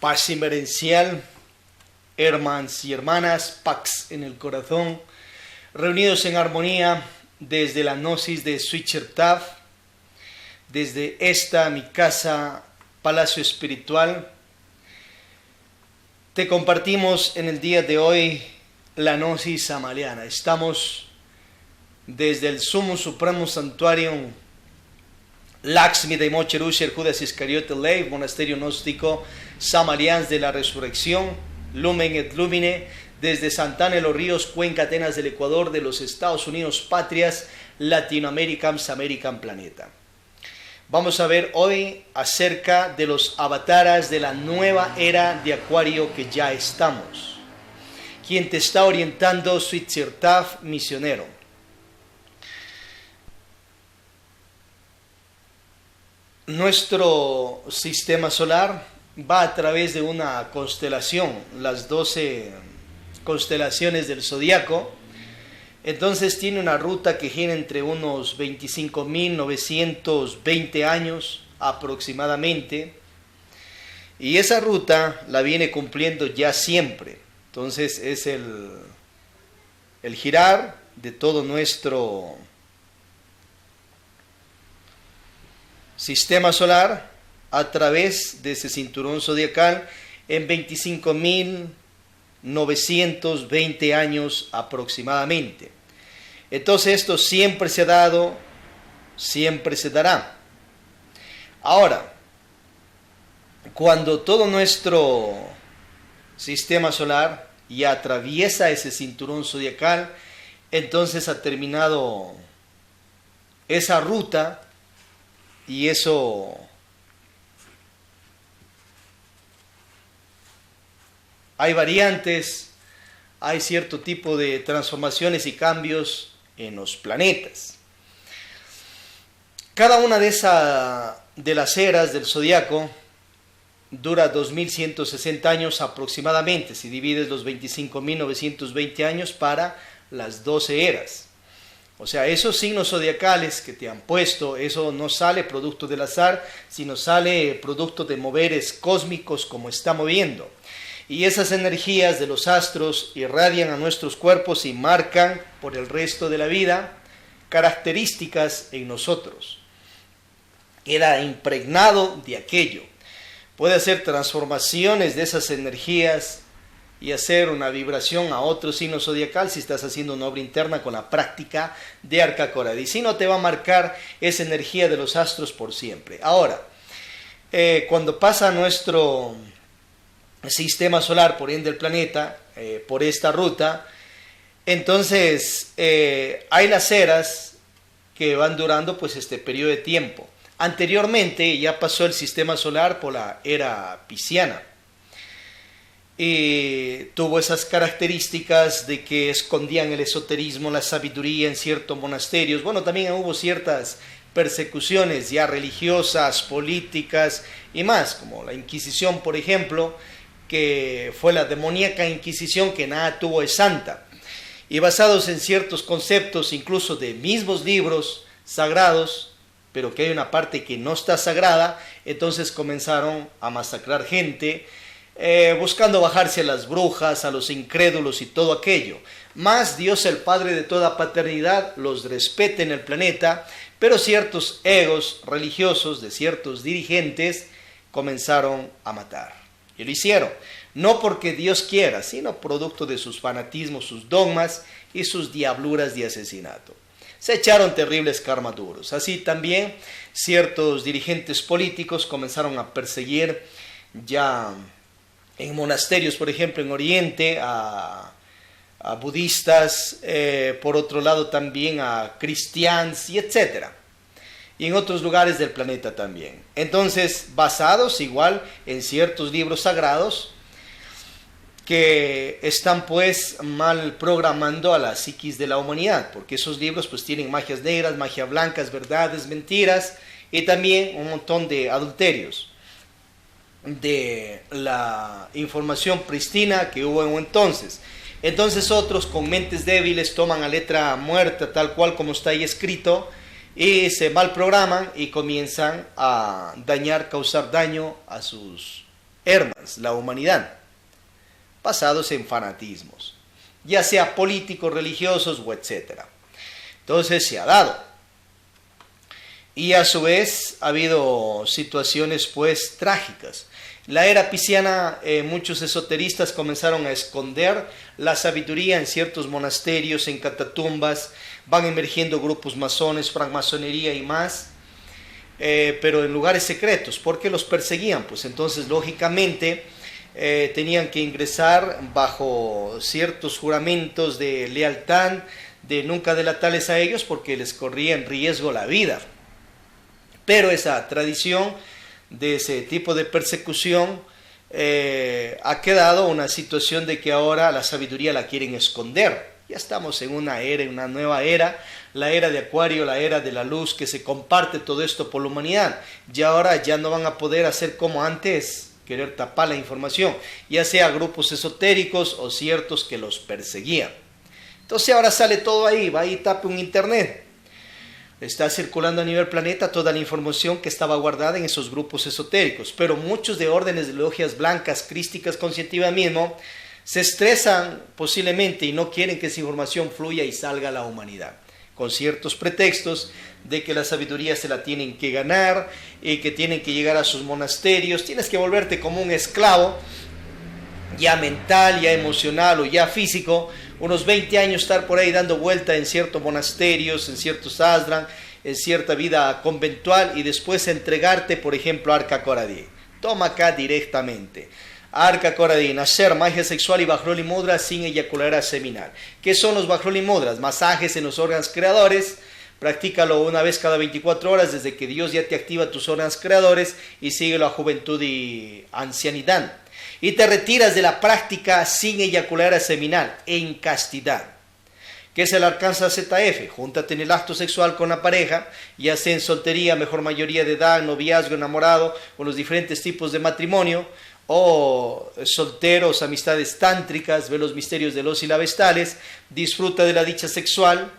Paz inmerencial, hermanos y hermanas, Pax en el corazón, reunidos en armonía desde la gnosis de Suichertaf, desde esta mi casa, palacio espiritual. Te compartimos en el día de hoy la gnosis samaliana. Estamos desde el Sumo Supremo Santuarium Lakshmi de Mocherusher Judas Iscariote Ley, monasterio gnóstico Samalians de la Resurrección, Lumen et Lumine, desde Santana de los Ríos, Cuenca, Atenas del Ecuador, de los Estados Unidos, patrias, Latinoamerican, American Planeta. Vamos a ver hoy acerca de los avataras de la nueva era de Acuario que ya estamos. Quien te está orientando, Suichertaf, misionero. Nuestro sistema solar va a través de una constelación, las 12 constelaciones del zodiaco. Entonces tiene una ruta que gira entre unos 25.920 años aproximadamente. Y esa ruta la viene cumpliendo ya siempre. Entonces es el girar de todo nuestro sistema solar a través de ese cinturón zodiacal en 25.920 años aproximadamente. Entonces esto siempre se ha dado, siempre se dará. Ahora, cuando todo nuestro sistema solar ya atraviesa ese cinturón zodiacal, entonces ha terminado esa ruta. Y eso hay variantes, hay cierto tipo de transformaciones y cambios en los planetas. Cada una de las eras del zodiaco dura 2160 años aproximadamente, si divides los 25.920 años para las 12 eras. O sea, esos signos zodiacales que te han puesto, eso no sale producto del azar, sino sale producto de moveres cósmicos como está moviendo. Y esas energías de los astros irradian a nuestros cuerpos y marcan por el resto de la vida características en nosotros. Queda impregnado de aquello. Puede hacer transformaciones de esas energías y hacer una vibración a otro signo zodiacal si estás haciendo una obra interna con la práctica de Arca Coradí. Si no, te va a marcar esa energía de los astros por siempre. Ahora, cuando pasa nuestro sistema solar, por ende el planeta, por esta ruta, entonces hay las eras que van durando pues este periodo de tiempo. Anteriormente ya pasó el sistema solar por la era pisciana. Y tuvo esas características de que escondían el esoterismo, la sabiduría en ciertos monasterios. Bueno, también hubo ciertas persecuciones ya religiosas, políticas y más, como la Inquisición, por ejemplo, que fue la demoníaca Inquisición que nada tuvo de santa. Y basados en ciertos conceptos, incluso de mismos libros sagrados, pero que hay una parte que no está sagrada, entonces comenzaron a masacrar gente, buscando bajarse a las brujas, a los incrédulos y todo aquello. Más Dios, el Padre de toda paternidad, los respeta en el planeta, pero ciertos egos religiosos de ciertos dirigentes comenzaron a matar. Y lo hicieron, no porque Dios quiera, sino producto de sus fanatismos, sus dogmas y sus diabluras de asesinato. Se echaron terribles karmas duros. Así también ciertos dirigentes políticos comenzaron a perseguir ya en monasterios, por ejemplo, en Oriente, a budistas, por otro lado también a cristianos y etcétera. Y en otros lugares del planeta también. Entonces, basados igual en ciertos libros sagrados que están pues mal programando a la psiquis de la humanidad, porque esos libros pues tienen magias negras, magia blancas, verdades, mentiras y también un montón de adulterios de la información pristina que hubo en entonces. Entonces otros con mentes débiles toman a letra muerta tal cual como está ahí escrito y se mal programan y comienzan a dañar, causar daño a sus Hermans, la humanidad, basados en fanatismos, ya sea políticos, religiosos o etcétera. Entonces se ha dado. Y a su vez ha habido situaciones pues trágicas. La era pisciana, muchos esoteristas comenzaron a esconder la sabiduría en ciertos monasterios, en catatumbas, van emergiendo grupos masones, francmasonería y más, pero en lugares secretos, porque los perseguían, pues entonces lógicamente tenían que ingresar bajo ciertos juramentos de lealtad, de nunca delatarles a ellos, porque les corría en riesgo la vida. Pero esa tradición de ese tipo de persecución ha quedado una situación de que ahora la sabiduría la quieren esconder. Ya estamos en una era, en una nueva era, la era de Acuario, la era de la luz, que se comparte todo esto por la humanidad. Y ahora ya no van a poder hacer como antes, querer tapar la información, ya sea grupos esotéricos o ciertos que los perseguían. Entonces ahora sale todo ahí, va y tape un internet. Está circulando a nivel planeta toda la información que estaba guardada en esos grupos esotéricos, pero muchos de órdenes de logias blancas, crísticas, mismo, se estresan posiblemente y no quieren que esa información fluya y salga a la humanidad, con ciertos pretextos de que la sabiduría se la tienen que ganar y que tienen que llegar a sus monasterios. Tienes que volverte como un esclavo, ya mental, ya emocional o ya físico, unos 20 años estar por ahí dando vuelta en ciertos monasterios, en ciertos ashram, en cierta vida conventual, y después entregarte, por ejemplo, a Arca Coradí. Toma acá directamente. Arca Coradí, nacer, magia sexual y Bajroli Mudra sin eyacular seminal. ¿Qué son los Bajroli Mudras? Masajes en los órganos creadores. Practícalo una vez cada 24 horas desde que Dios ya te activa tus órganos creadores, y síguelo a juventud y ancianidad. Y te retiras de la práctica sin eyacular seminal, en castidad. ¿Qué es el Arcángel ZF? Júntate en el acto sexual con la pareja, ya sea en soltería, mejor mayoría de edad, noviazgo, enamorado, o los diferentes tipos de matrimonio, o solteros, amistades tántricas, ve los misterios de los silabestales, disfruta de la dicha sexual.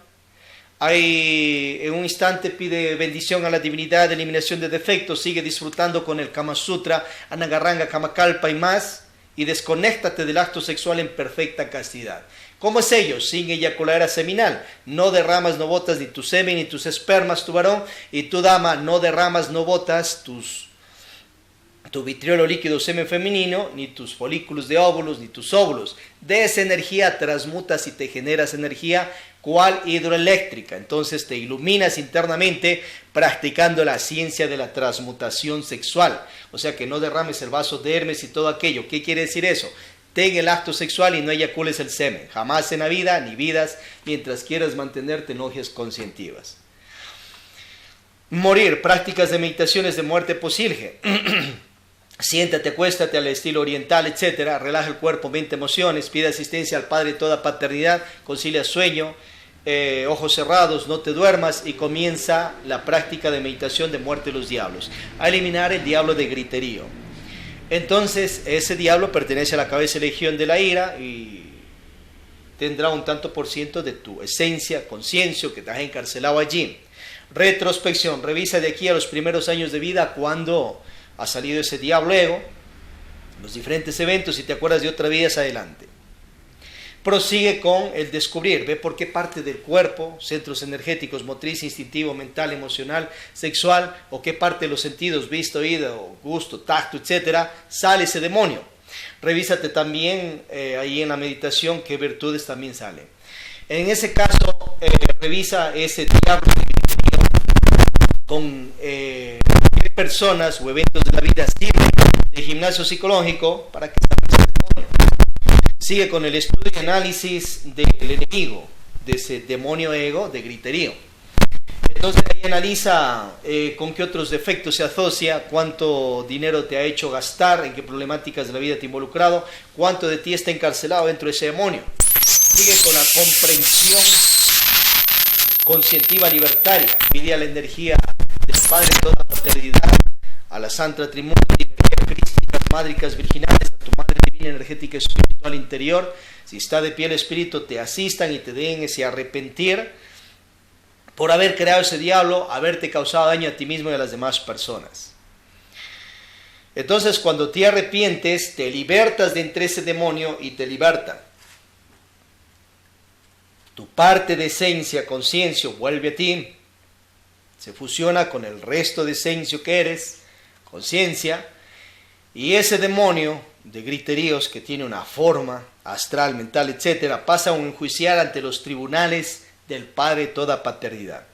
Ahí en un instante pide bendición a la divinidad, eliminación de defectos, sigue disfrutando con el Kama Sutra, Anagaranga, Kamakalpa y más, y desconéctate del acto sexual en perfecta castidad. ¿Cómo es ello? Sin eyacular seminal. No derramas, no botas ni tu semen ni tus espermas, tu varón, y tu dama, no derramas, no botas tu vitriolo líquido semen femenino, ni tus folículos de óvulos, ni tus óvulos. De esa energía transmutas y te generas energía, cual hidroeléctrica. Entonces te iluminas internamente practicando la ciencia de la transmutación sexual. O sea que no derrames el vaso de Hermes y todo aquello. ¿Qué quiere decir eso? Ten el acto sexual y no eyacules el semen. Jamás en la vida, ni vidas, mientras quieras mantenerte en logias conscientivas. Morir, prácticas de meditaciones de muerte posilge. Siéntate, acuéstate al estilo oriental, etcétera. Relaja el cuerpo, mente, emociones. Pide asistencia al Padre de toda paternidad. Concilia sueño, ojos cerrados, no te duermas, y comienza la práctica de meditación de muerte de los diablos. A eliminar el diablo de griterío. Entonces, ese diablo pertenece a la cabeza de legión de la ira y tendrá un tanto por ciento de tu esencia, conciencia, que te has encarcelado allí. Retrospección. Revisa de aquí a los primeros años de vida cuando ha salido ese diablo ego, los diferentes eventos, si te acuerdas de otra vida, adelante. Prosigue con el descubrir, ve por qué parte del cuerpo, centros energéticos, motriz, instintivo, mental, emocional, sexual, o qué parte de los sentidos, vista, oído, gusto, tacto, etcétera, sale ese demonio. Revísate también ahí en la meditación qué virtudes también salen. En ese caso, revisa ese diablo con qué personas o eventos de la vida sirven de gimnasio psicológico para que salga ese demonio. Sigue con el estudio y análisis del enemigo, de ese demonio ego de griterío. Entonces ahí analiza con qué otros defectos se asocia, cuánto dinero te ha hecho gastar, en qué problemáticas de la vida te ha involucrado, cuánto de ti está encarcelado dentro de ese demonio. Sigue con la comprensión conscientiva libertaria. Pide a la energía del Padre de toda paternidad, a la Santa Trimurti, energía crísticas, mádricas virginales, a tu Madre Divina Energética Espiritual Interior, si está de pie el Espíritu, te asistan y te den ese arrepentir por haber creado ese diablo, haberte causado daño a ti mismo y a las demás personas. Entonces cuando te arrepientes, te libertas de entre ese demonio y te liberta. Tu parte de esencia, conciencia, vuelve a ti, se fusiona con el resto de esencia que eres, conciencia, y ese demonio de griteríos que tiene una forma astral, mental, etcétera, pasa a enjuiciar ante los tribunales del Padre toda paternidad.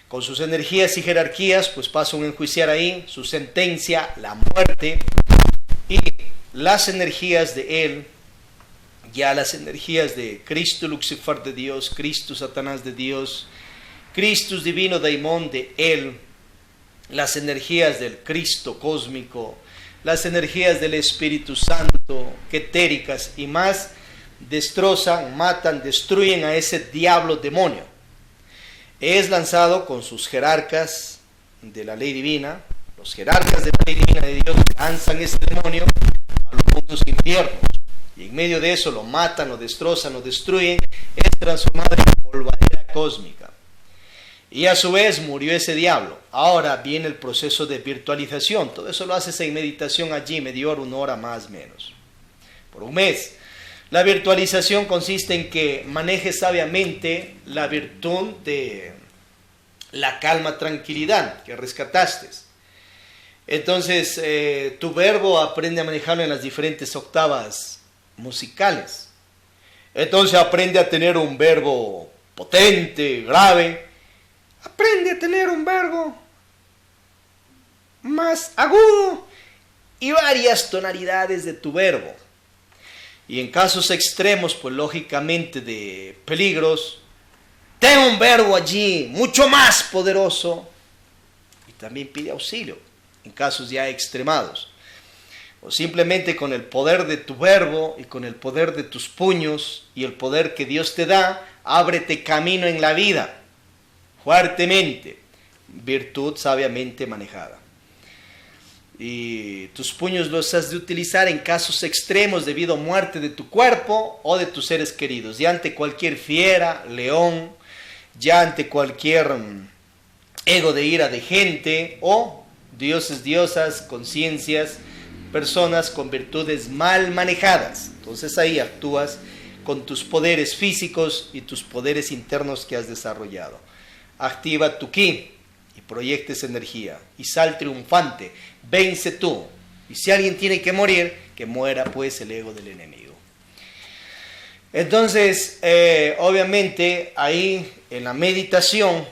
Con sus energías y jerarquías, pues pasa a enjuiciar ahí su sentencia, la muerte, y las energías de él, ya las energías de Cristo Lucifer de Dios, Cristo Satanás de Dios, Cristo divino daimón de él, las energías del Cristo cósmico, las energías del Espíritu Santo, etéricas y más, destrozan, matan, destruyen a ese diablo demonio. Es lanzado con sus jerarcas de la ley divina, los jerarcas de la ley divina de Dios lanzan ese demonio a los mundos infiernos. Y en medio de eso lo matan, lo destrozan, lo destruyen, es transformado en polvadera cósmica. Y a su vez murió ese diablo. Ahora viene el proceso de virtualización. Todo eso lo haces en meditación allí, media hora, 1 hora más o menos, por un mes. La virtualización consiste en que manejes sabiamente la virtud de la calma, tranquilidad que rescataste. Entonces, tu verbo aprende a manejarlo en las diferentes octavas musicales. Entonces aprende a tener un verbo potente, grave. Aprende a tener un verbo más agudo y varias tonalidades de tu verbo. Y en casos extremos, pues lógicamente de peligros, ten un verbo allí mucho más poderoso y también pide auxilio en casos ya extremados. O simplemente con el poder de tu verbo y con el poder de tus puños y el poder que Dios te da, ábrete camino en la vida, fuertemente, virtud sabiamente manejada. Y tus puños los has de utilizar en casos extremos debido a muerte de tu cuerpo o de tus seres queridos, ya ante cualquier fiera, león, ya ante cualquier ego de ira de gente o dioses, diosas, conciencias, personas con virtudes mal manejadas. Entonces ahí actúas con tus poderes físicos y tus poderes internos que has desarrollado. Activa tu ki y proyectes energía y sal triunfante, vence tú. Y si alguien tiene que morir, que muera pues el ego del enemigo. Entonces, obviamente ahí en la meditación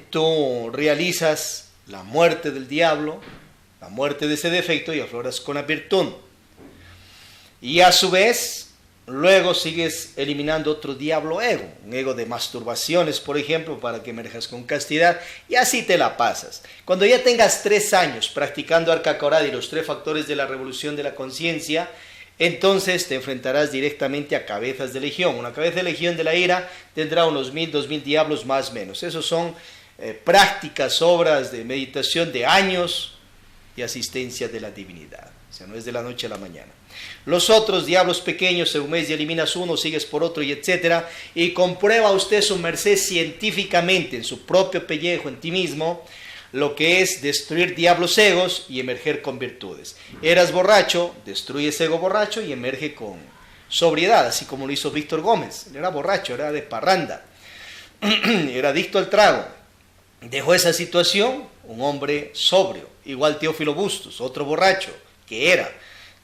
tú realizas la muerte del diablo, la muerte de ese defecto y afloras con la virtud. Y a su vez, luego sigues eliminando otro diablo ego, un ego de masturbaciones, por ejemplo, para que emerjas con castidad, y así te la pasas. Cuando ya tengas 3 años practicando Arca Corada y los 3 factores de la revolución de la conciencia, entonces te enfrentarás directamente a cabezas de legión. Una cabeza de legión de la ira tendrá unos 1000, 2000 diablos más o menos. Esos son prácticas, obras de meditación de años y asistencia de la divinidad. O sea, no es de la noche a la mañana. Los otros diablos pequeños, en un mes ya eliminas uno, sigues por otro y etcétera. Y comprueba usted su merced científicamente en su propio pellejo, en ti mismo, lo que es destruir diablos egos y emerger con virtudes. Eras borracho, destruye ese ego borracho y emerge con sobriedad, así como lo hizo Víctor Gómez. Él era borracho, era de parranda, era adicto al trago. Dejó esa situación, un hombre sobrio, igual Teófilo Bustos, otro borracho que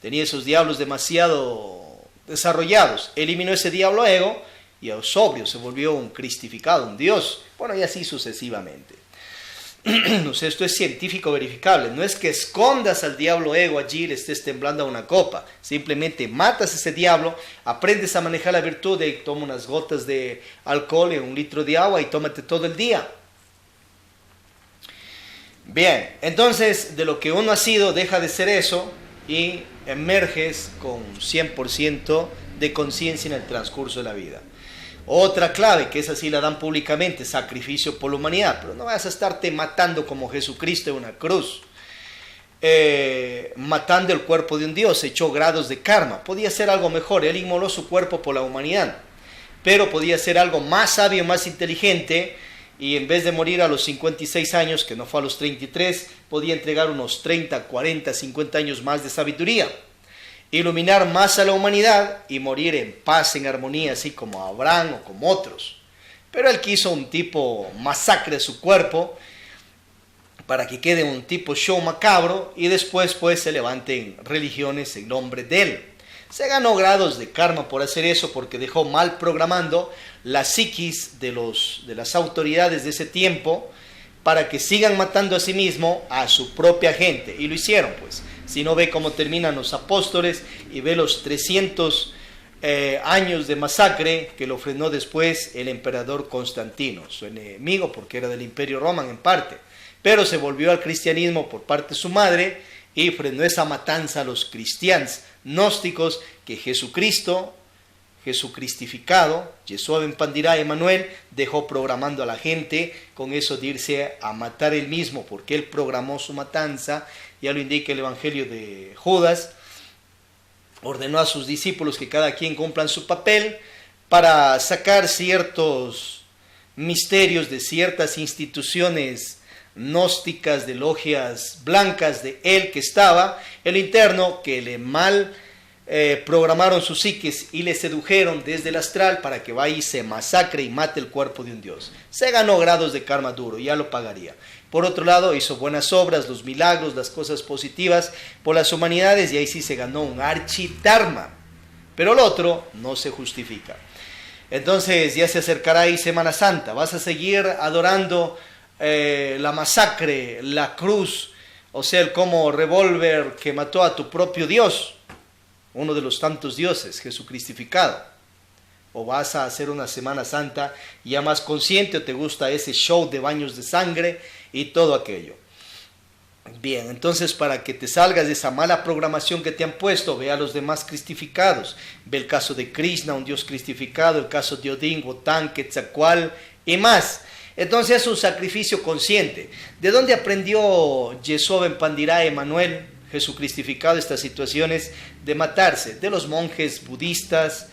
tenía esos diablos demasiado desarrollados, eliminó ese diablo ego y a sobrio se volvió un cristificado, un Dios, bueno, y así sucesivamente. Esto es científico verificable, no es que escondas al diablo ego allí y le estés temblando a una copa, simplemente matas ese diablo, aprendes a manejar la virtud de toma unas gotas de alcohol y 1 litro de agua y tómate todo el día. Bien, entonces de lo que uno ha sido deja de ser eso y emerges con 100% de conciencia en el transcurso de la vida. Otra clave, que esa sí la dan públicamente, sacrificio por la humanidad, pero no vas a estarte matando como Jesucristo en una cruz, matando el cuerpo de un Dios, echó grados de karma, podía ser algo mejor, él inmoló su cuerpo por la humanidad, pero podía ser algo más sabio, más inteligente, y en vez de morir a los 56 años, que no fue a los 33, podía entregar unos 30, 40, 50 años más de sabiduría, iluminar más a la humanidad y morir en paz, en armonía, así como Abraham o como otros. Pero él quiso un tipo masacre de su cuerpo para que quede un tipo show macabro y después pues se levanten religiones en nombre de él. Se ganó grados de karma por hacer eso porque dejó mal programando la psiquis de las autoridades de ese tiempo para que sigan matando a sí mismo a su propia gente. Y lo hicieron pues. Si no, ve cómo terminan los apóstoles y ve los 300 años de masacre que lo frenó después el emperador Constantino, su enemigo porque era del Imperio Romano en parte, pero se volvió al cristianismo por parte de su madre y frenó esa matanza a los cristianos gnósticos que Jesucristo, Jesucristificado, Yeshua ben Pandirá Emanuel, dejó programando a la gente con eso de irse a matar él mismo, porque él programó su matanza. Ya lo indica el Evangelio de Judas. Ordenó a sus discípulos que cada quien cumplan su papel para sacar ciertos misterios de ciertas instituciones gnósticas, de logias blancas de él que estaba, el interno, que le mal programaron sus psiques y le sedujeron desde el astral para que vaya y se masacre y mate el cuerpo de un dios. Se ganó grados de karma duro, ya lo pagaría. Por otro lado, hizo buenas obras, los milagros, las cosas positivas por las humanidades y ahí sí se ganó un archidharma. Pero lo otro no se justifica. Entonces ya se acercará ahí Semana Santa, vas a seguir adorando la masacre, la cruz, o sea, el como revólver que mató a tu propio Dios, uno de los tantos dioses, Jesucristificado. O vas a hacer una Semana Santa ya más consciente, o te gusta ese show de baños de sangre y todo aquello. Bien, entonces para que te salgas de esa mala programación que te han puesto, ve a los demás cristificados. Ve el caso de Krishna, un dios cristificado, el caso de Odín, Wotan, Quetzalcóatl y más. Entonces es un sacrificio consciente. ¿De dónde aprendió Yeshua ben Pandirá Emanuel, Jesucristificado, estas situaciones de matarse? De los monjes budistas,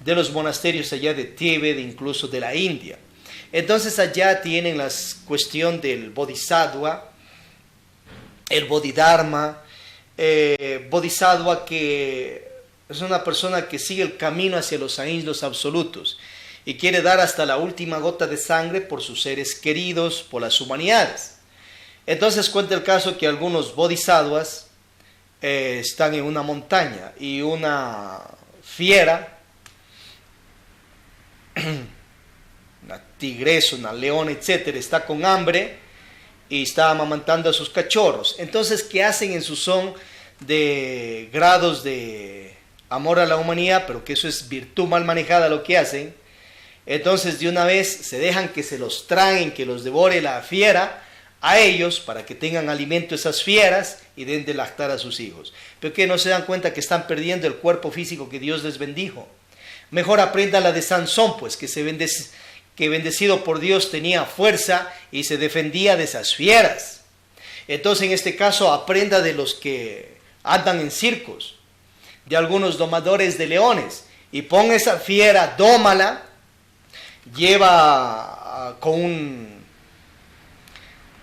de los monasterios allá de Tíbet, incluso de la India. Entonces allá tienen la cuestión del bodhisattva, el bodhidharma, bodhisattva que es una persona que sigue el camino hacia los ahimsos absolutos y quiere dar hasta la última gota de sangre por sus seres queridos, por las humanidades. Entonces cuenta el caso que algunos bodhisattvas están en una montaña y una fiera, una tigresa, una leona, etcétera, está con hambre y está amamantando a sus cachorros. Entonces, ¿qué hacen en su son de grados de amor a la humanidad? Pero que eso es virtud mal manejada lo que hacen. Entonces, de una vez se dejan que se los traguen, que los devore la fiera a ellos para que tengan alimento esas fieras y den de lactar a sus hijos. Pero que no se dan cuenta que están perdiendo el cuerpo físico que Dios les bendijo. Mejor aprenda la de Sansón, pues, que bendecido por Dios tenía fuerza y se defendía de esas fieras. Entonces, en este caso, aprenda de los que andan en circos, de algunos domadores de leones, y ponga esa fiera, dómala, lleva con un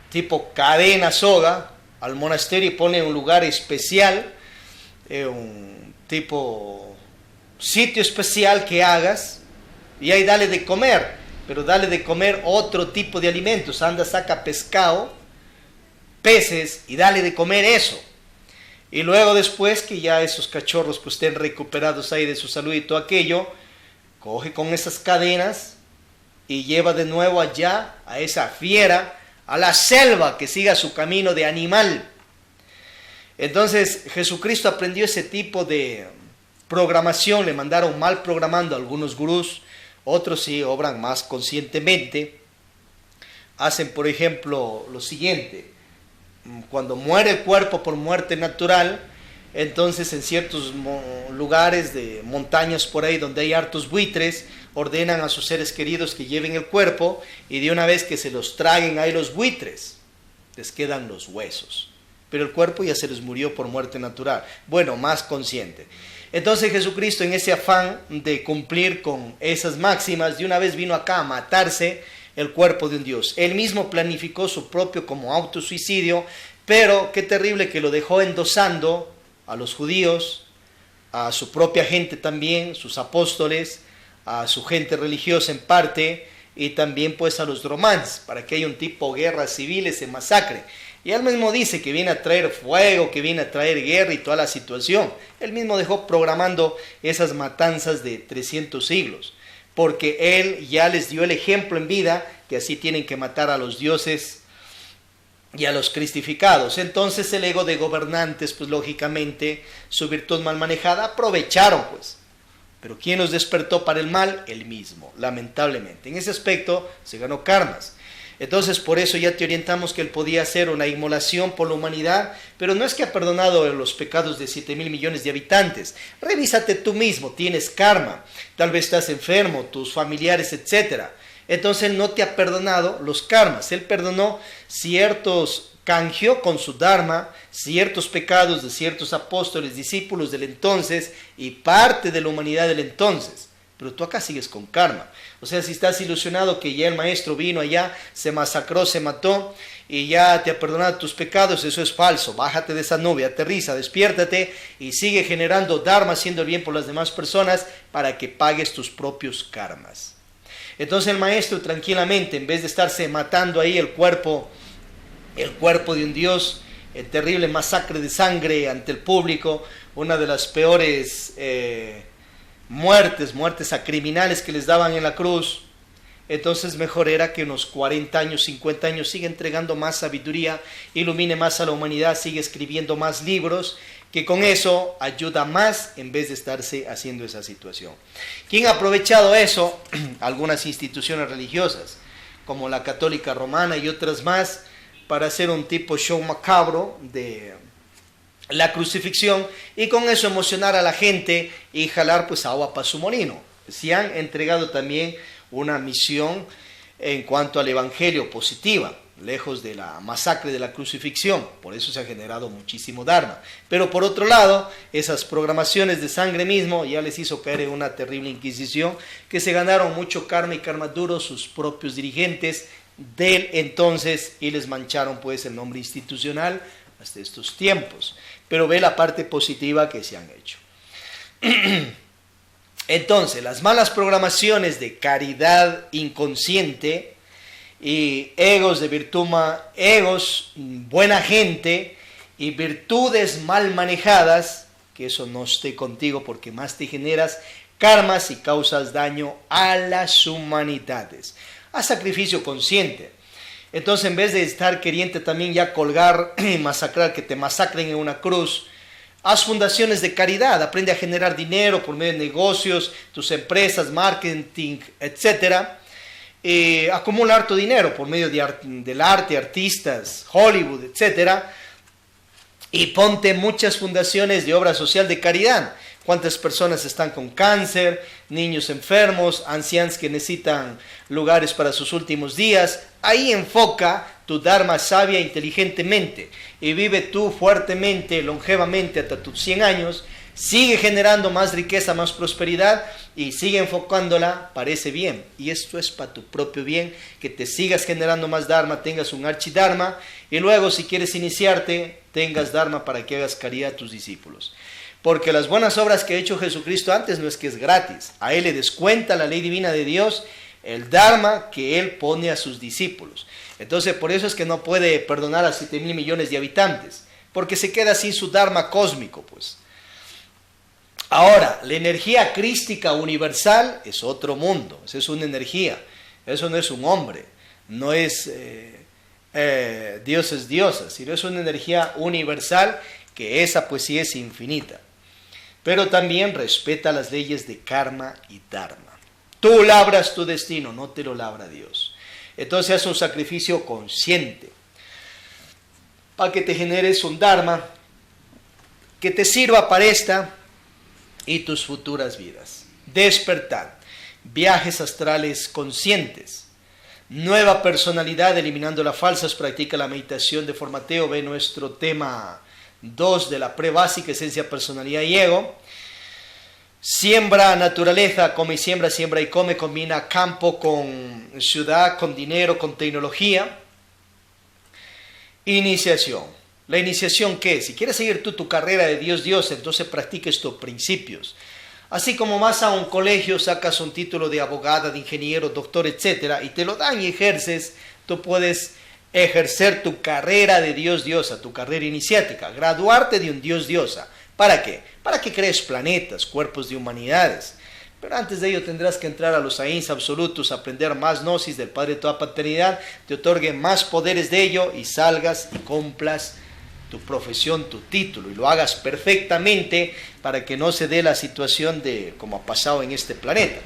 tipo cadena, soga, al monasterio y pone un lugar especial, un tipo sitio especial que hagas, y ahí dale de comer, pero dale de comer otro tipo de alimentos. Anda, saca pescado, peces y dale de comer eso. Y luego después que ya esos cachorros pues estén recuperados ahí de su salud y todo aquello, coge con esas cadenas y lleva de nuevo allá a esa fiera, a la selva, que siga su camino de animal. Entonces Jesucristo aprendió ese tipo de programación, le mandaron mal programando a algunos gurús, otros sí obran más conscientemente. Hacen, por ejemplo, lo siguiente: cuando muere el cuerpo por muerte natural, entonces en ciertos lugares de montañas por ahí donde hay hartos buitres, ordenan a sus seres queridos que lleven el cuerpo y de una vez que se los traguen ahí los buitres, les quedan los huesos. Pero el cuerpo ya se les murió por muerte natural. Bueno, más consciente. Entonces Jesucristo, en ese afán de cumplir con esas máximas, de una vez vino acá a matarse, el cuerpo de un dios. Él mismo planificó su propio como autosuicidio, pero qué terrible que lo dejó endosando a los judíos, a su propia gente también, sus apóstoles, a su gente religiosa en parte, y también pues a los romanos, para que haya un tipo de guerras civiles y masacre. Y él mismo dice que viene a traer fuego, que viene a traer guerra y toda la situación. Él mismo dejó programando esas matanzas de 300 siglos, porque él ya les dio el ejemplo en vida que así tienen que matar a los dioses y a los cristificados. Entonces el ego de gobernantes, pues lógicamente, su virtud mal manejada, aprovecharon pues. Pero ¿quién los despertó para el mal? Él mismo, lamentablemente. En ese aspecto se ganó karmas. Entonces por eso ya te orientamos que él podía hacer una inmolación por la humanidad, pero no es que ha perdonado los pecados de 7.000 millones de habitantes. Revísate tú mismo, tienes karma, tal vez estás enfermo, tus familiares, etc. Entonces él no te ha perdonado los karmas, él perdonó canjeó con su dharma ciertos pecados de ciertos apóstoles, discípulos del entonces y parte de la humanidad del entonces. Pero tú acá sigues con karma. O sea, si estás ilusionado que ya el maestro vino allá, se masacró, se mató y ya te ha perdonado tus pecados, eso es falso. Bájate de esa nube, aterriza, despiértate y sigue generando dharma, haciendo el bien por las demás personas para que pagues tus propios karmas. Entonces el maestro tranquilamente, en vez de estarse matando ahí el cuerpo de un dios, el terrible masacre de sangre ante el público, una de las peores muertes a criminales que les daban en la cruz. Entonces mejor era que unos 40 años, 50 años siga entregando más sabiduría, ilumine más a la humanidad, sigue escribiendo más libros, que con eso ayuda más en vez de estarse haciendo esa situación. ¿Quién ha aprovechado eso? Algunas instituciones religiosas, como la Católica Romana y otras más, para hacer un tipo show macabro de la crucifixión y con eso emocionar a la gente y jalar pues agua para su molino. Se han entregado también una misión en cuanto al evangelio positiva, lejos de la masacre de la crucifixión, por eso se ha generado muchísimo dharma. Pero por otro lado, esas programaciones de sangre mismo ya les hizo caer en una terrible inquisición, que se ganaron mucho karma y karma duro sus propios dirigentes del entonces y les mancharon pues el nombre institucional hasta estos tiempos. Pero ve la parte positiva que se han hecho. Entonces, las malas programaciones de caridad inconsciente y egos de virtud, egos, buena gente y virtudes mal manejadas, que eso no esté contigo porque más te generas karmas y causas daño a las humanidades. A sacrificio consciente. Entonces, en vez de estar queriendo también ya colgar y masacrar, que te masacren en una cruz, haz fundaciones de caridad, aprende a generar dinero por medio de negocios, tus empresas, marketing, etc. Acumula harto dinero por medio del arte, artistas, Hollywood, etc. Y ponte muchas fundaciones de obra social de caridad. ¿Cuántas personas están con cáncer, niños enfermos, ancianos que necesitan lugares para sus últimos días? Ahí enfoca tu dharma sabia e inteligentemente y vive tú fuertemente, longevamente hasta tus 100 años. Sigue generando más riqueza, más prosperidad y sigue enfocándola, parece bien. Y esto es para tu propio bien, que te sigas generando más dharma, tengas un archidharma y luego si quieres iniciarte, tengas dharma para que hagas caridad a tus discípulos. Porque las buenas obras que ha hecho Jesucristo antes no es que es gratis. A Él le descuenta la ley divina de Dios el dharma que Él pone a sus discípulos. Entonces por eso es que no puede perdonar a 7.000 millones de habitantes. Porque se queda sin su dharma cósmico, pues. Ahora, la energía crística universal es otro mundo. Esa es una energía. Eso no es un hombre. No es dioses, diosas. Sino es una energía universal que esa pues sí es infinita. Pero también respeta las leyes de karma y dharma. Tú labras tu destino, no te lo labra Dios. Entonces haz un sacrificio consciente para que te generes un dharma que te sirva para esta y tus futuras vidas. Despertar, viajes astrales conscientes, nueva personalidad eliminando las falsas, practica la meditación de formateo, ve nuestro tema 2 de la prebásica, esencia, personalidad y ego. Siembra naturaleza, come y siembra, siembra y come, combina campo con ciudad, con dinero, con tecnología. Iniciación. La iniciación, ¿qué es? Si quieres seguir tú tu carrera de Dios, entonces practica estos principios. Así como vas a un colegio, sacas un título de abogada, de ingeniero, doctor, etcétera, y te lo dan y ejerces, tú puedes ejercer tu carrera de Dios, tu carrera iniciática, graduarte de un Dios. ¿Para qué? Para que crees planetas, cuerpos de humanidades. Pero antes de ello tendrás que entrar a los ahins absolutos, aprender más gnosis del Padre de toda paternidad, te otorgue más poderes de ello y salgas y cumplas tu profesión, tu título, y lo hagas perfectamente para que no se dé la situación de como ha pasado en este planeta.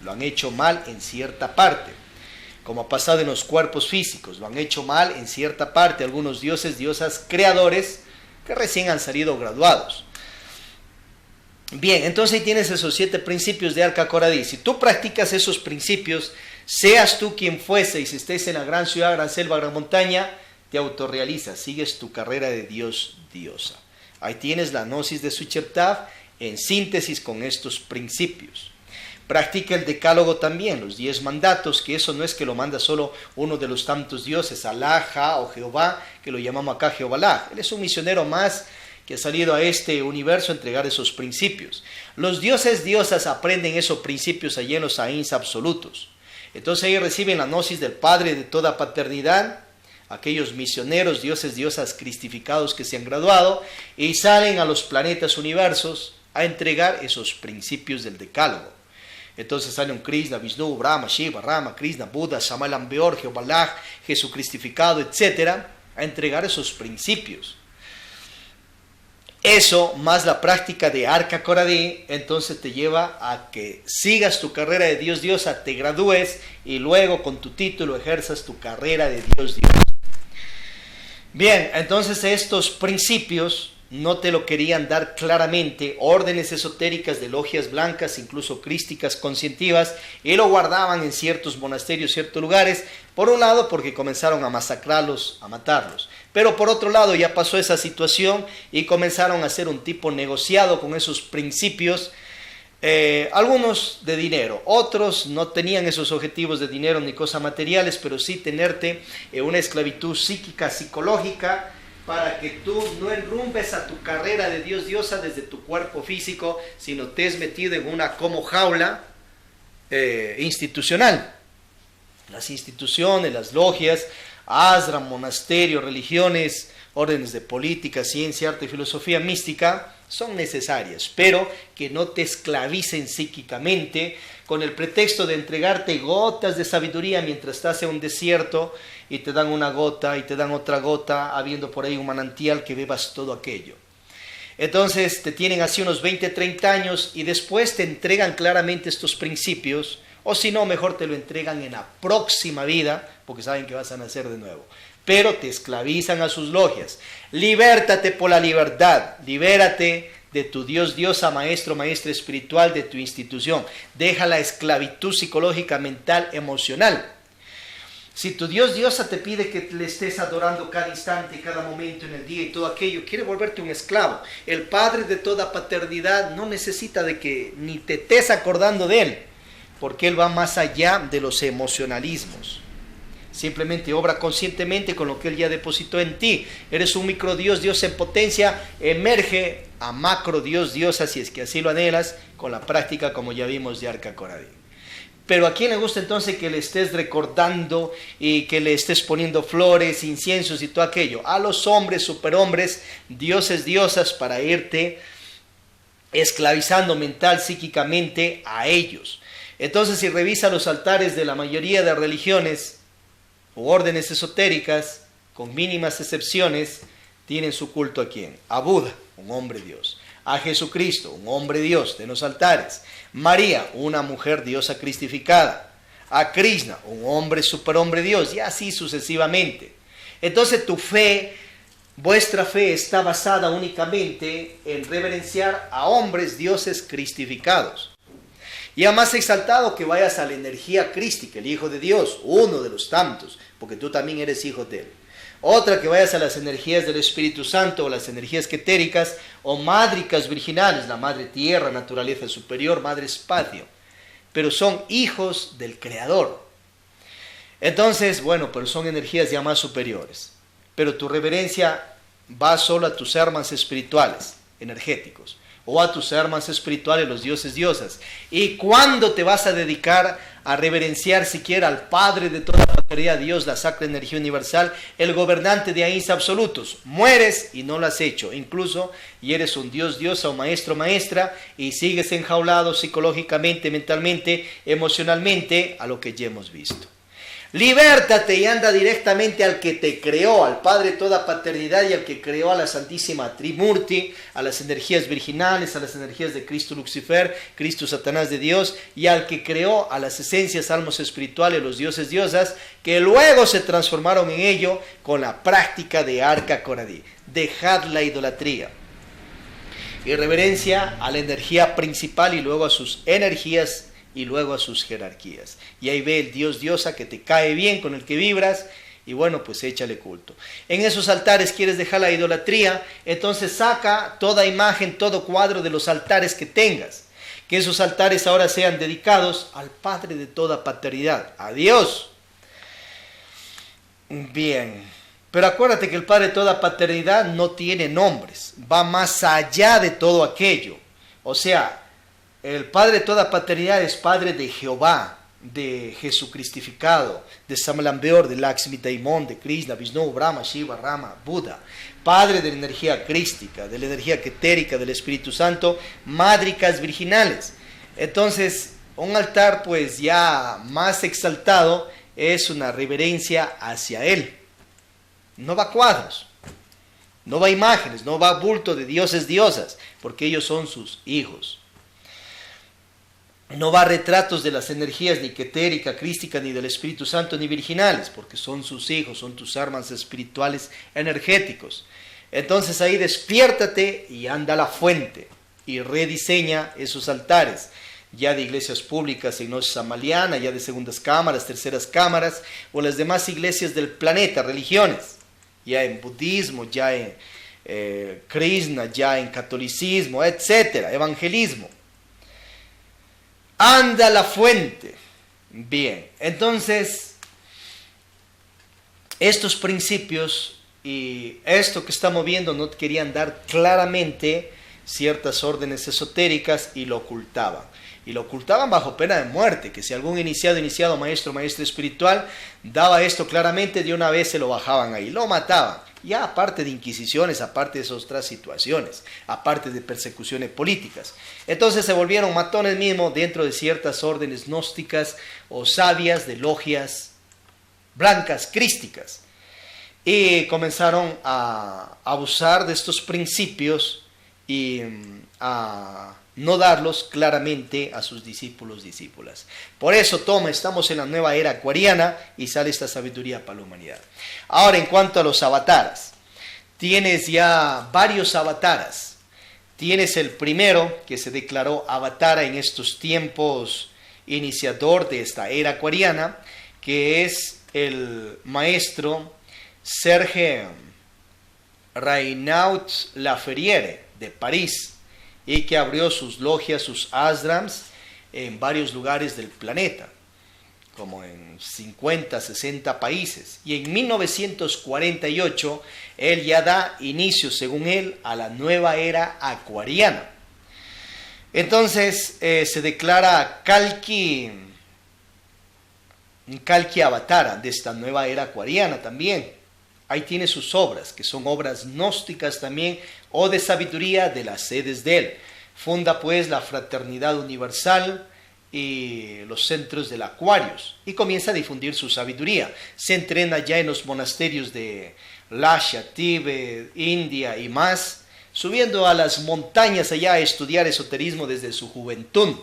Lo han hecho mal en cierta parte, como ha pasado en los cuerpos físicos, lo han hecho mal en cierta parte algunos dioses, diosas, creadores que recién han salido graduados. Bien, entonces ahí tienes esos 7 principios de Arca Coradí. Si tú practicas esos principios, seas tú quien fuese, y si estés en la gran ciudad, gran selva, gran montaña, te autorrealizas, sigues tu carrera de Dios, diosa. Ahí tienes la gnosis de Sucheptav en síntesis con estos principios. Practica el decálogo también, los 10 mandatos, que eso no es que lo manda solo uno de los tantos dioses, Alá, Ja o Jehová, que lo llamamos acá Jehová. Él es un misionero más que ha salido a este universo a entregar esos principios. Los dioses, diosas aprenden esos principios allí en los ahins absolutos. Entonces ellos reciben la gnosis del Padre de toda paternidad, aquellos misioneros, dioses, diosas cristificados que se han graduado, y salen a los planetas universos a entregar esos principios del decálogo. Entonces sale un Krishna, Vishnu, Brahma, Shiva, Rama, Krishna, Buda, Samuel Ambeor, Jehová, Jesús cristificado, etc., a entregar esos principios. Eso, más la práctica de Arca Coradí, entonces te lleva a que sigas tu carrera de Dios, diosa, te gradúes y luego con tu título ejerzas tu carrera de Dios, diosa. Bien, entonces estos principios no te lo querían dar claramente, órdenes esotéricas de logias blancas, incluso crísticas conscientivas, y lo guardaban en ciertos monasterios, ciertos lugares, por un lado porque comenzaron a masacrarlos, a matarlos, pero por otro lado ya pasó esa situación y comenzaron a hacer un tipo negociado con esos principios, algunos de dinero, otros no tenían esos objetivos de dinero ni cosas materiales, pero sí tenerte una esclavitud psíquica, psicológica, para que tú no enrumbes a tu carrera de Dios, diosa desde tu cuerpo físico, sino te has metido en una como jaula institucional. Las instituciones, las logias, ashram, monasterios, religiones, órdenes de política, ciencia, arte y filosofía mística son necesarias, pero que no te esclavicen psíquicamente con el pretexto de entregarte gotas de sabiduría mientras estás en un desierto y te dan una gota y te dan otra gota, habiendo por ahí un manantial que bebas todo aquello. Entonces te tienen así unos 20, 30 años y después te entregan claramente estos principios, o si no, mejor te lo entregan en la próxima vida, porque saben que vas a nacer de nuevo. Pero te esclavizan a sus logias. Libértate por la libertad, libérate de tu Dios, diosa, maestro, maestra espiritual de tu institución. Deja la esclavitud psicológica, mental, emocional. Si tu Dios, diosa te pide que le estés adorando cada instante, cada momento en el día y todo aquello, quiere volverte un esclavo. El Padre de toda paternidad no necesita de que ni te estés acordando de Él, porque Él va más allá de los emocionalismos. Simplemente obra conscientemente con lo que Él ya depositó en ti. Eres un micro Dios, Dios en potencia, emerge a macro Dios, diosa, si es que así lo anhelas, con la práctica como ya vimos de Arca Coradí. Pero ¿a quién le gusta entonces que le estés recordando y que le estés poniendo flores, inciensos y todo aquello? A los hombres, superhombres, dioses, diosas, para irte esclavizando mental, psíquicamente a ellos. Entonces, si revisa los altares de la mayoría de religiones o órdenes esotéricas, con mínimas excepciones, tienen su culto a ¿quién? A Buda, un hombre Dios. A Jesucristo, un hombre Dios de los altares. María, una mujer diosa cristificada. A Krishna, un hombre, superhombre Dios, y así sucesivamente. Entonces tu fe, vuestra fe está basada únicamente en reverenciar a hombres dioses cristificados. Y a más exaltado que vayas a la energía crística, el Hijo de Dios, uno de los tantos, porque tú también eres hijo de Él. Otra, que vayas a las energías del Espíritu Santo, o las energías quetéricas, o mádricas virginales, la madre tierra, naturaleza superior, madre espacio. Pero son hijos del Creador. Entonces, bueno, pero son energías ya más superiores. Pero tu reverencia va solo a tus armas espirituales, energéticos, o a tus armas espirituales, los dioses, diosas. ¿Y cuándo te vas a dedicar a reverenciar siquiera al Padre de toda paternidad, Dios, la sacra energía universal, el gobernante de Ains absolutos? Mueres y no lo has hecho, incluso, y eres un Dios, diosa o maestro, maestra, y sigues enjaulado psicológicamente, mentalmente, emocionalmente, a lo que ya hemos visto. Libértate y anda directamente al que te creó, al Padre de toda paternidad y al que creó a la Santísima Trimurti, a las energías virginales, a las energías de Cristo Lucifer, Cristo Satanás de Dios, y al que creó a las esencias, almas espirituales, los dioses, diosas, que luego se transformaron en ello con la práctica de Arca Coradí. Dejad la idolatría y reverencia a la energía principal y luego a sus energías y luego a sus jerarquías. Y ahí ve el Dios, diosa que te cae bien, con el que vibras, y bueno, pues échale culto. En esos altares quieres dejar la idolatría, entonces saca toda imagen, todo cuadro de los altares que tengas. Que esos altares ahora sean dedicados al Padre de toda paternidad, a Dios. Bien, pero acuérdate que el Padre de toda paternidad no tiene nombres, va más allá de todo aquello. O sea, el Padre de toda paternidad es Padre de Jehová, de Jesucristificado, de Samlambeor, de Lakshmi Daimon, de Krishna, Vishnu, Brahma, Shiva, Rama, Buda. Padre de la energía crística, de la energía quetérica, del Espíritu Santo, mádricas virginales. Entonces, un altar pues ya más exaltado es una reverencia hacia Él. No va a cuadros, no va a imágenes, no va a bulto de dioses, diosas, porque ellos son sus hijos. No va a retratos de las energías ni quetérica, crística, ni del Espíritu Santo, ni virginales, porque son sus hijos, son tus armas espirituales energéticos. Entonces ahí despiértate y anda a la fuente y rediseña esos altares, ya de iglesias públicas, Ignosis Amaliana, ya de segundas cámaras, terceras cámaras, o las demás iglesias del planeta, religiones, ya en budismo, ya en Krishna, ya en catolicismo, etcétera, evangelismo. Anda a la fuente. Bien, entonces, estos principios y esto que estamos viendo no querían dar claramente ciertas órdenes esotéricas y lo ocultaban. Y lo ocultaban bajo pena de muerte, que si algún iniciado, maestro, maestra espiritual, daba esto claramente, de una vez se lo bajaban ahí, lo mataban. Ya aparte de inquisiciones, aparte de esas otras situaciones, aparte de persecuciones políticas. Entonces se volvieron matones mismos dentro de ciertas órdenes gnósticas o sabias de logias blancas, crísticas. Y comenzaron a abusar de estos principios y a no darlos claramente a sus discípulos, discípulas. Por eso, estamos en la nueva era acuariana y sale esta sabiduría para la humanidad. Ahora, en cuanto a los avataras, tienes ya varios avataras. Tienes el primero que se declaró avatara en estos tiempos, iniciador de esta era acuariana, que es el maestro Serge Raynaud Laferriere de París, y que abrió sus logias, sus ashrams en varios lugares del planeta, como en 50, 60 países. Y en 1948 él ya da inicio, según él, a la nueva era acuariana. Entonces se declara Kalki Avatara de esta nueva era acuariana también. Ahí tiene sus obras, que son obras gnósticas también, o de sabiduría de las sedes de él. Funda pues la Fraternidad Universal y los centros del Aquarius, y comienza a difundir su sabiduría. Se entrena ya en los monasterios de Lhasa, Tíbet, India y más, subiendo a las montañas allá a estudiar esoterismo desde su juventud.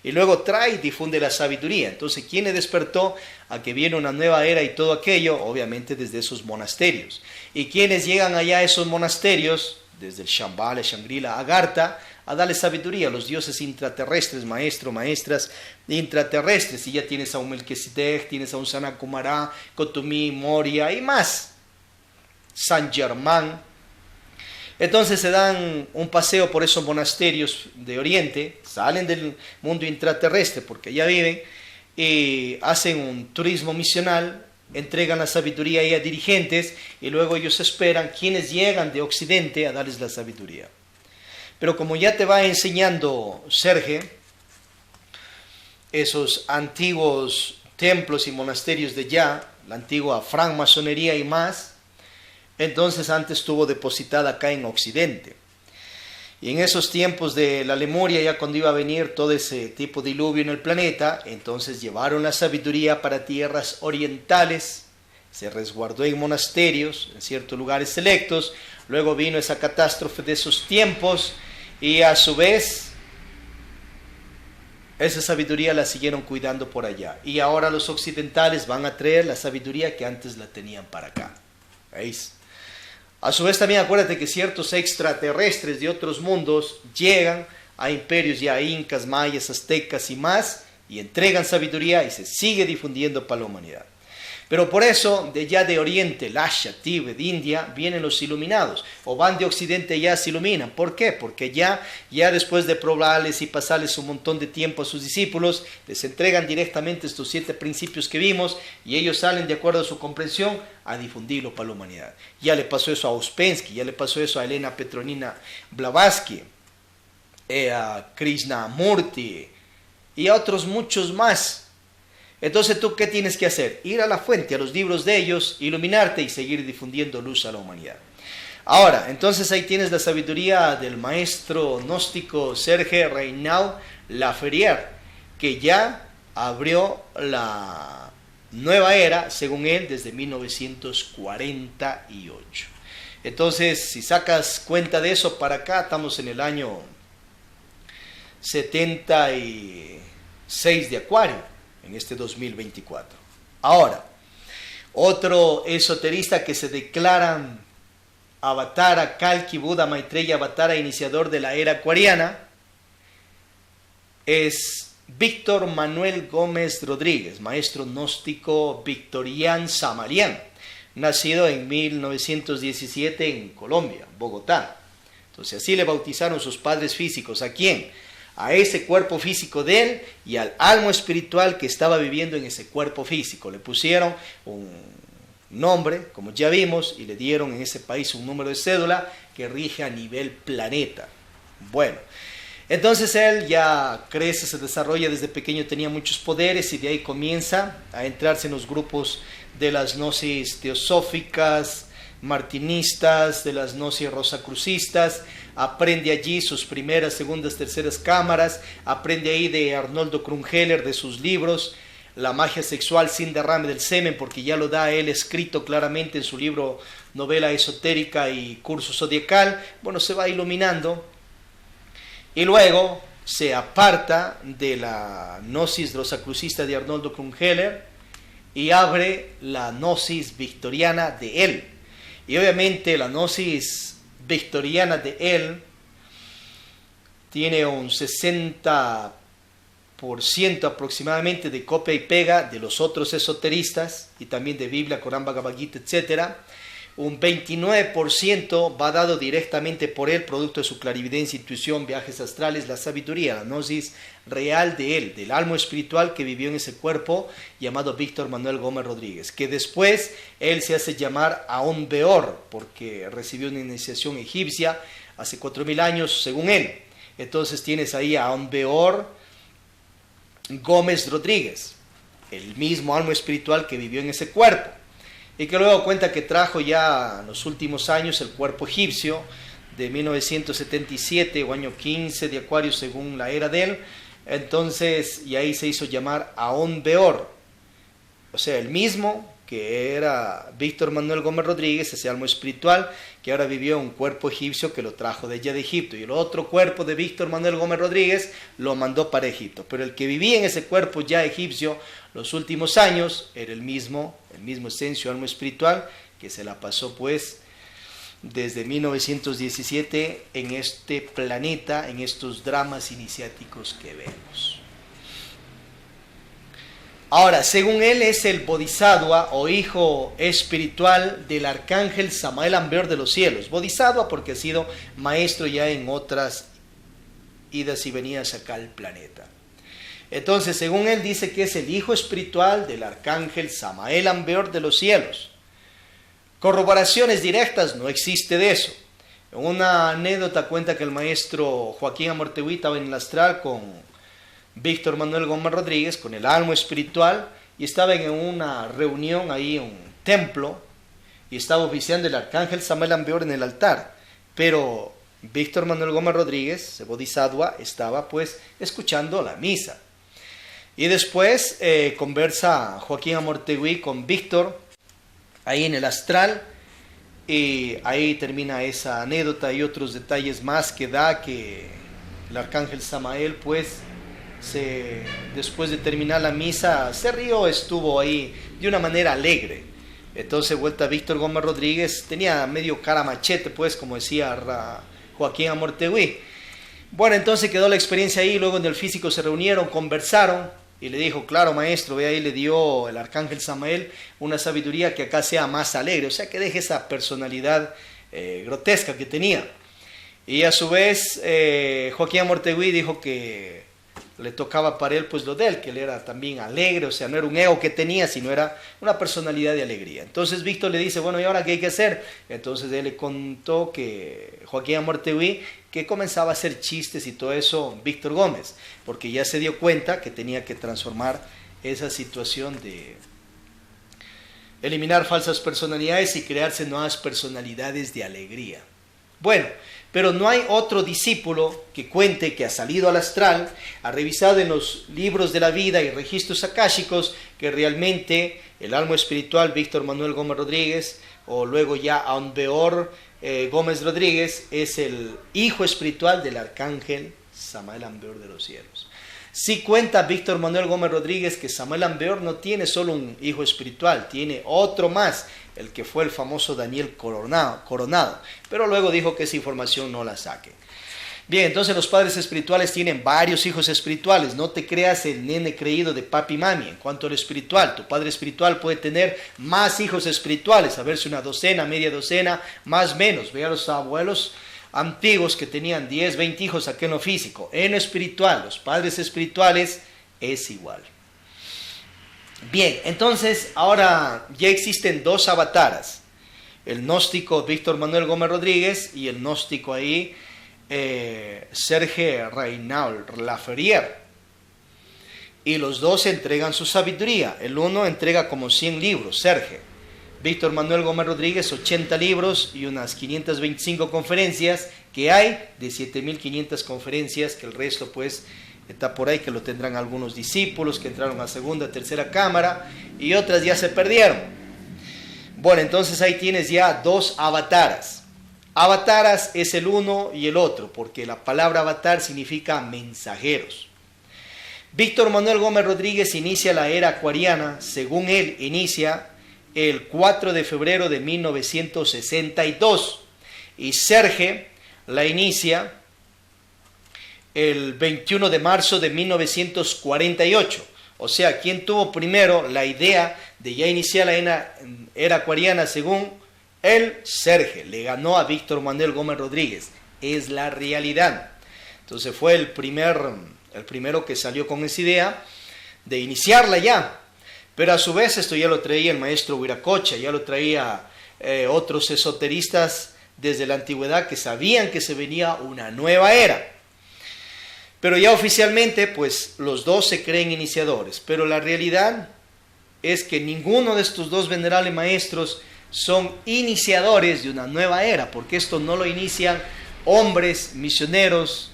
Y luego trae y difunde la sabiduría. Entonces, ¿quién le despertó a que viene una nueva era y todo aquello? Obviamente desde esos monasterios. ¿Y quiénes llegan allá a esos monasterios? Desde el Shambhala, Shangri-La, Agartha, a darle sabiduría a los dioses intraterrestres, maestros, maestras intraterrestres. Y ya tienes a un Melquisedec, tienes a un Sanat Kumara, Kotumi, Moria y más. Saint-Germain. Entonces se dan un paseo por esos monasterios de Oriente, salen del mundo intraterrestre porque allá viven, y hacen un turismo misional, entregan la sabiduría ahí a dirigentes y luego ellos esperan quienes llegan de Occidente a darles la sabiduría. Pero como ya te va enseñando Sergio, esos antiguos templos y monasterios de ya, la antigua francmasonería y más, entonces antes estuvo depositada acá en Occidente. Y en esos tiempos de la Lemuria, ya cuando iba a venir todo ese tipo de diluvio en el planeta, entonces llevaron la sabiduría para tierras orientales, se resguardó en monasterios, en ciertos lugares selectos, luego vino esa catástrofe de esos tiempos y a su vez esa sabiduría la siguieron cuidando por allá. Y ahora los occidentales van a traer la sabiduría que antes la tenían para acá. ¿Veis? A su vez también acuérdate que ciertos extraterrestres de otros mundos llegan a imperios ya incas, mayas, aztecas y más, y entregan sabiduría y se sigue difundiendo para la humanidad. Pero por eso, de allá de Oriente, Lasha, Tíbet, India, vienen los iluminados, o van de Occidente y ya se iluminan. ¿Por qué? Porque ya después de probarles y pasarles un montón de tiempo a sus discípulos, les entregan directamente estos 7 principios que vimos, y ellos salen de acuerdo a su comprensión a difundirlo para la humanidad. Ya le pasó eso a Uspensky, ya le pasó eso a Elena Petronina Blavatsky, a Krishnamurti, y a otros muchos más. Entonces, ¿tú qué tienes que hacer? Ir a la fuente, a los libros de ellos, iluminarte y seguir difundiendo luz a la humanidad. Ahora, entonces ahí tienes la sabiduría del maestro gnóstico Serge Reynaud Laferrière, que ya abrió la nueva era, según él, desde 1948. Entonces, si sacas cuenta de eso para acá, estamos en el año 76 de Acuario. En este 2024. Ahora, otro esoterista que se declaran Avatara, Kalki, Buda, Maitreya, Avatara, iniciador de la era acuariana, es Víctor Manuel Gómez Rodríguez, maestro gnóstico victoriano samariano, nacido en 1917 en Colombia, Bogotá. Entonces así le bautizaron sus padres físicos. ¿A quién? A ese cuerpo físico de él y al alma espiritual que estaba viviendo en ese cuerpo físico. Le pusieron un nombre, como ya vimos, y le dieron en ese país un número de cédula que rige a nivel planeta. Bueno, entonces él ya crece, se desarrolla desde pequeño, tenía muchos poderes y de ahí comienza a entrarse en los grupos de las gnosis teosóficas, martinistas, de las gnosis rosacrucistas, aprende allí sus primeras, segundas, terceras cámaras, aprende ahí de Arnoldo Krumheller, de sus libros, La magia sexual sin derrame del semen, porque ya lo da él escrito claramente en su libro Novela esotérica y Curso zodiacal. Bueno, se va iluminando y luego se aparta de la gnosis rosacrucista de Arnoldo Krumheller y abre la gnosis victoriana de él. Y obviamente la gnosis victoriana de él tiene un 60% aproximadamente de copia y pega de los otros esoteristas y también de Biblia, Corán, Bhagavad Gita, etc. Un 29% va dado directamente por él, producto de su clarividencia, intuición, viajes astrales, la sabiduría, la gnosis real de él, del alma espiritual que vivió en ese cuerpo llamado Víctor Manuel Gómez Rodríguez, que después él se hace llamar Aon Beor, porque recibió una iniciación egipcia hace 4000 años, según él. Entonces tienes ahí a Aon Beor Gómez Rodríguez, el mismo alma espiritual que vivió en ese cuerpo, y que luego cuenta que trajo ya en los últimos años el cuerpo egipcio de 1977 o año 15 de Acuario según la era de él. Entonces, y ahí se hizo llamar Aon Beor, o sea, el mismo que era Víctor Manuel Gómez Rodríguez, ese alma espiritual que ahora vivió en un cuerpo egipcio que lo trajo de allá de Egipto, y el otro cuerpo de Víctor Manuel Gómez Rodríguez lo mandó para Egipto, pero el que vivía en ese cuerpo ya egipcio los últimos años era el mismo esencio, alma espiritual, que se la pasó pues desde 1917 en este planeta, en estos dramas iniciáticos que vemos. Ahora, según él es el Bodhisattva o hijo espiritual del arcángel Samael Ambeor de los cielos. Bodhisattva porque ha sido maestro ya en otras idas y venidas acá al planeta. Entonces, según él dice que es el hijo espiritual del arcángel Samael Ambeor de los cielos. Corroboraciones directas no existe de eso. Una anécdota cuenta que el maestro Joaquín Amortegui estaba en el astral con Víctor Manuel Gómez Rodríguez, con el alma espiritual, y estaban en una reunión ahí en un templo, y estaba oficiando el arcángel Samael Ambeor en el altar, pero Víctor Manuel Gómez Rodríguez, el Bodhisattva, estaba pues escuchando la misa. Y después conversa Joaquín Amortegui con Víctor ahí en el astral, y ahí termina esa anécdota y otros detalles más que da que el arcángel Samael pues después de terminar la misa se rió, estuvo ahí de una manera alegre. Entonces vuelta Víctor Gómez Rodríguez tenía medio cara machete pues, como decía Joaquín Amortegui. Bueno, entonces quedó la experiencia ahí, luego en el físico se reunieron, conversaron y le dijo, claro maestro, ve ahí, le dio el arcángel Samael una sabiduría que acá sea más alegre, o sea que deje esa personalidad grotesca que tenía. Y a su vez Joaquín Amortegui dijo que le tocaba para él pues lo de él, que él era también alegre, o sea, no era un ego que tenía, sino era una personalidad de alegría. Entonces Víctor le dice, bueno, ¿y ahora qué hay que hacer? Entonces él le contó que Joaquín Amortegui, que comenzaba a hacer chistes y todo eso, Víctor Gómez, porque ya se dio cuenta que tenía que transformar esa situación de eliminar falsas personalidades y crearse nuevas personalidades de alegría. Bueno, pero no hay otro discípulo que cuente que ha salido al astral, ha revisado en los libros de la vida y registros akáshicos que realmente el alma espiritual Víctor Manuel Gómez Rodríguez, o luego ya Ambeor Gómez Rodríguez, es el hijo espiritual del arcángel Samael Ambeor de los cielos. Sí cuenta Víctor Manuel Gómez Rodríguez que Samael Ambeor no tiene solo un hijo espiritual, tiene otro más, el que fue el famoso Daniel Coronado, pero luego dijo que esa información no la saque. Bien, entonces los padres espirituales tienen varios hijos espirituales, no te creas el nene creído de papi y mami. En cuanto al espiritual, tu padre espiritual puede tener más hijos espirituales, a ver si una docena, media docena, más o menos. Ve a los abuelos antiguos que tenían 10, 20 hijos aquí en lo físico. En lo espiritual, los padres espirituales es igual. Bien, entonces ahora ya existen dos avataras, el gnóstico Víctor Manuel Gómez Rodríguez y el gnóstico ahí Serge Reynaud Laferrière, y los dos entregan su sabiduría. El uno entrega como 100 libros, Serge. Víctor Manuel Gómez Rodríguez 80 libros y unas 525 conferencias que hay, de 7500 conferencias, que el resto pues está por ahí, que lo tendrán algunos discípulos que entraron a segunda, tercera cámara, y otras ya se perdieron. Bueno, entonces ahí tienes ya dos avataras. Avataras es el uno y el otro, porque la palabra avatar significa mensajeros. Víctor Manuel Gómez Rodríguez inicia la era acuariana, según él inicia el 4 de febrero de 1962, y Serge la inicia el 21 de marzo de 1948. O sea, ¿quién tuvo primero la idea de ya iniciar la era acuariana? Según él, Serge le ganó a Víctor Manuel Gómez Rodríguez. Es la realidad. Entonces fue el primero que salió con esa idea de iniciarla ya. Pero a su vez esto ya lo traía el maestro Huiracocha, ya lo traía otros esoteristas desde la antigüedad que sabían que se venía una nueva era. Pero ya oficialmente, pues los dos se creen iniciadores. Pero la realidad es que ninguno de estos dos venerables maestros son iniciadores de una nueva era, porque esto no lo inician hombres misioneros,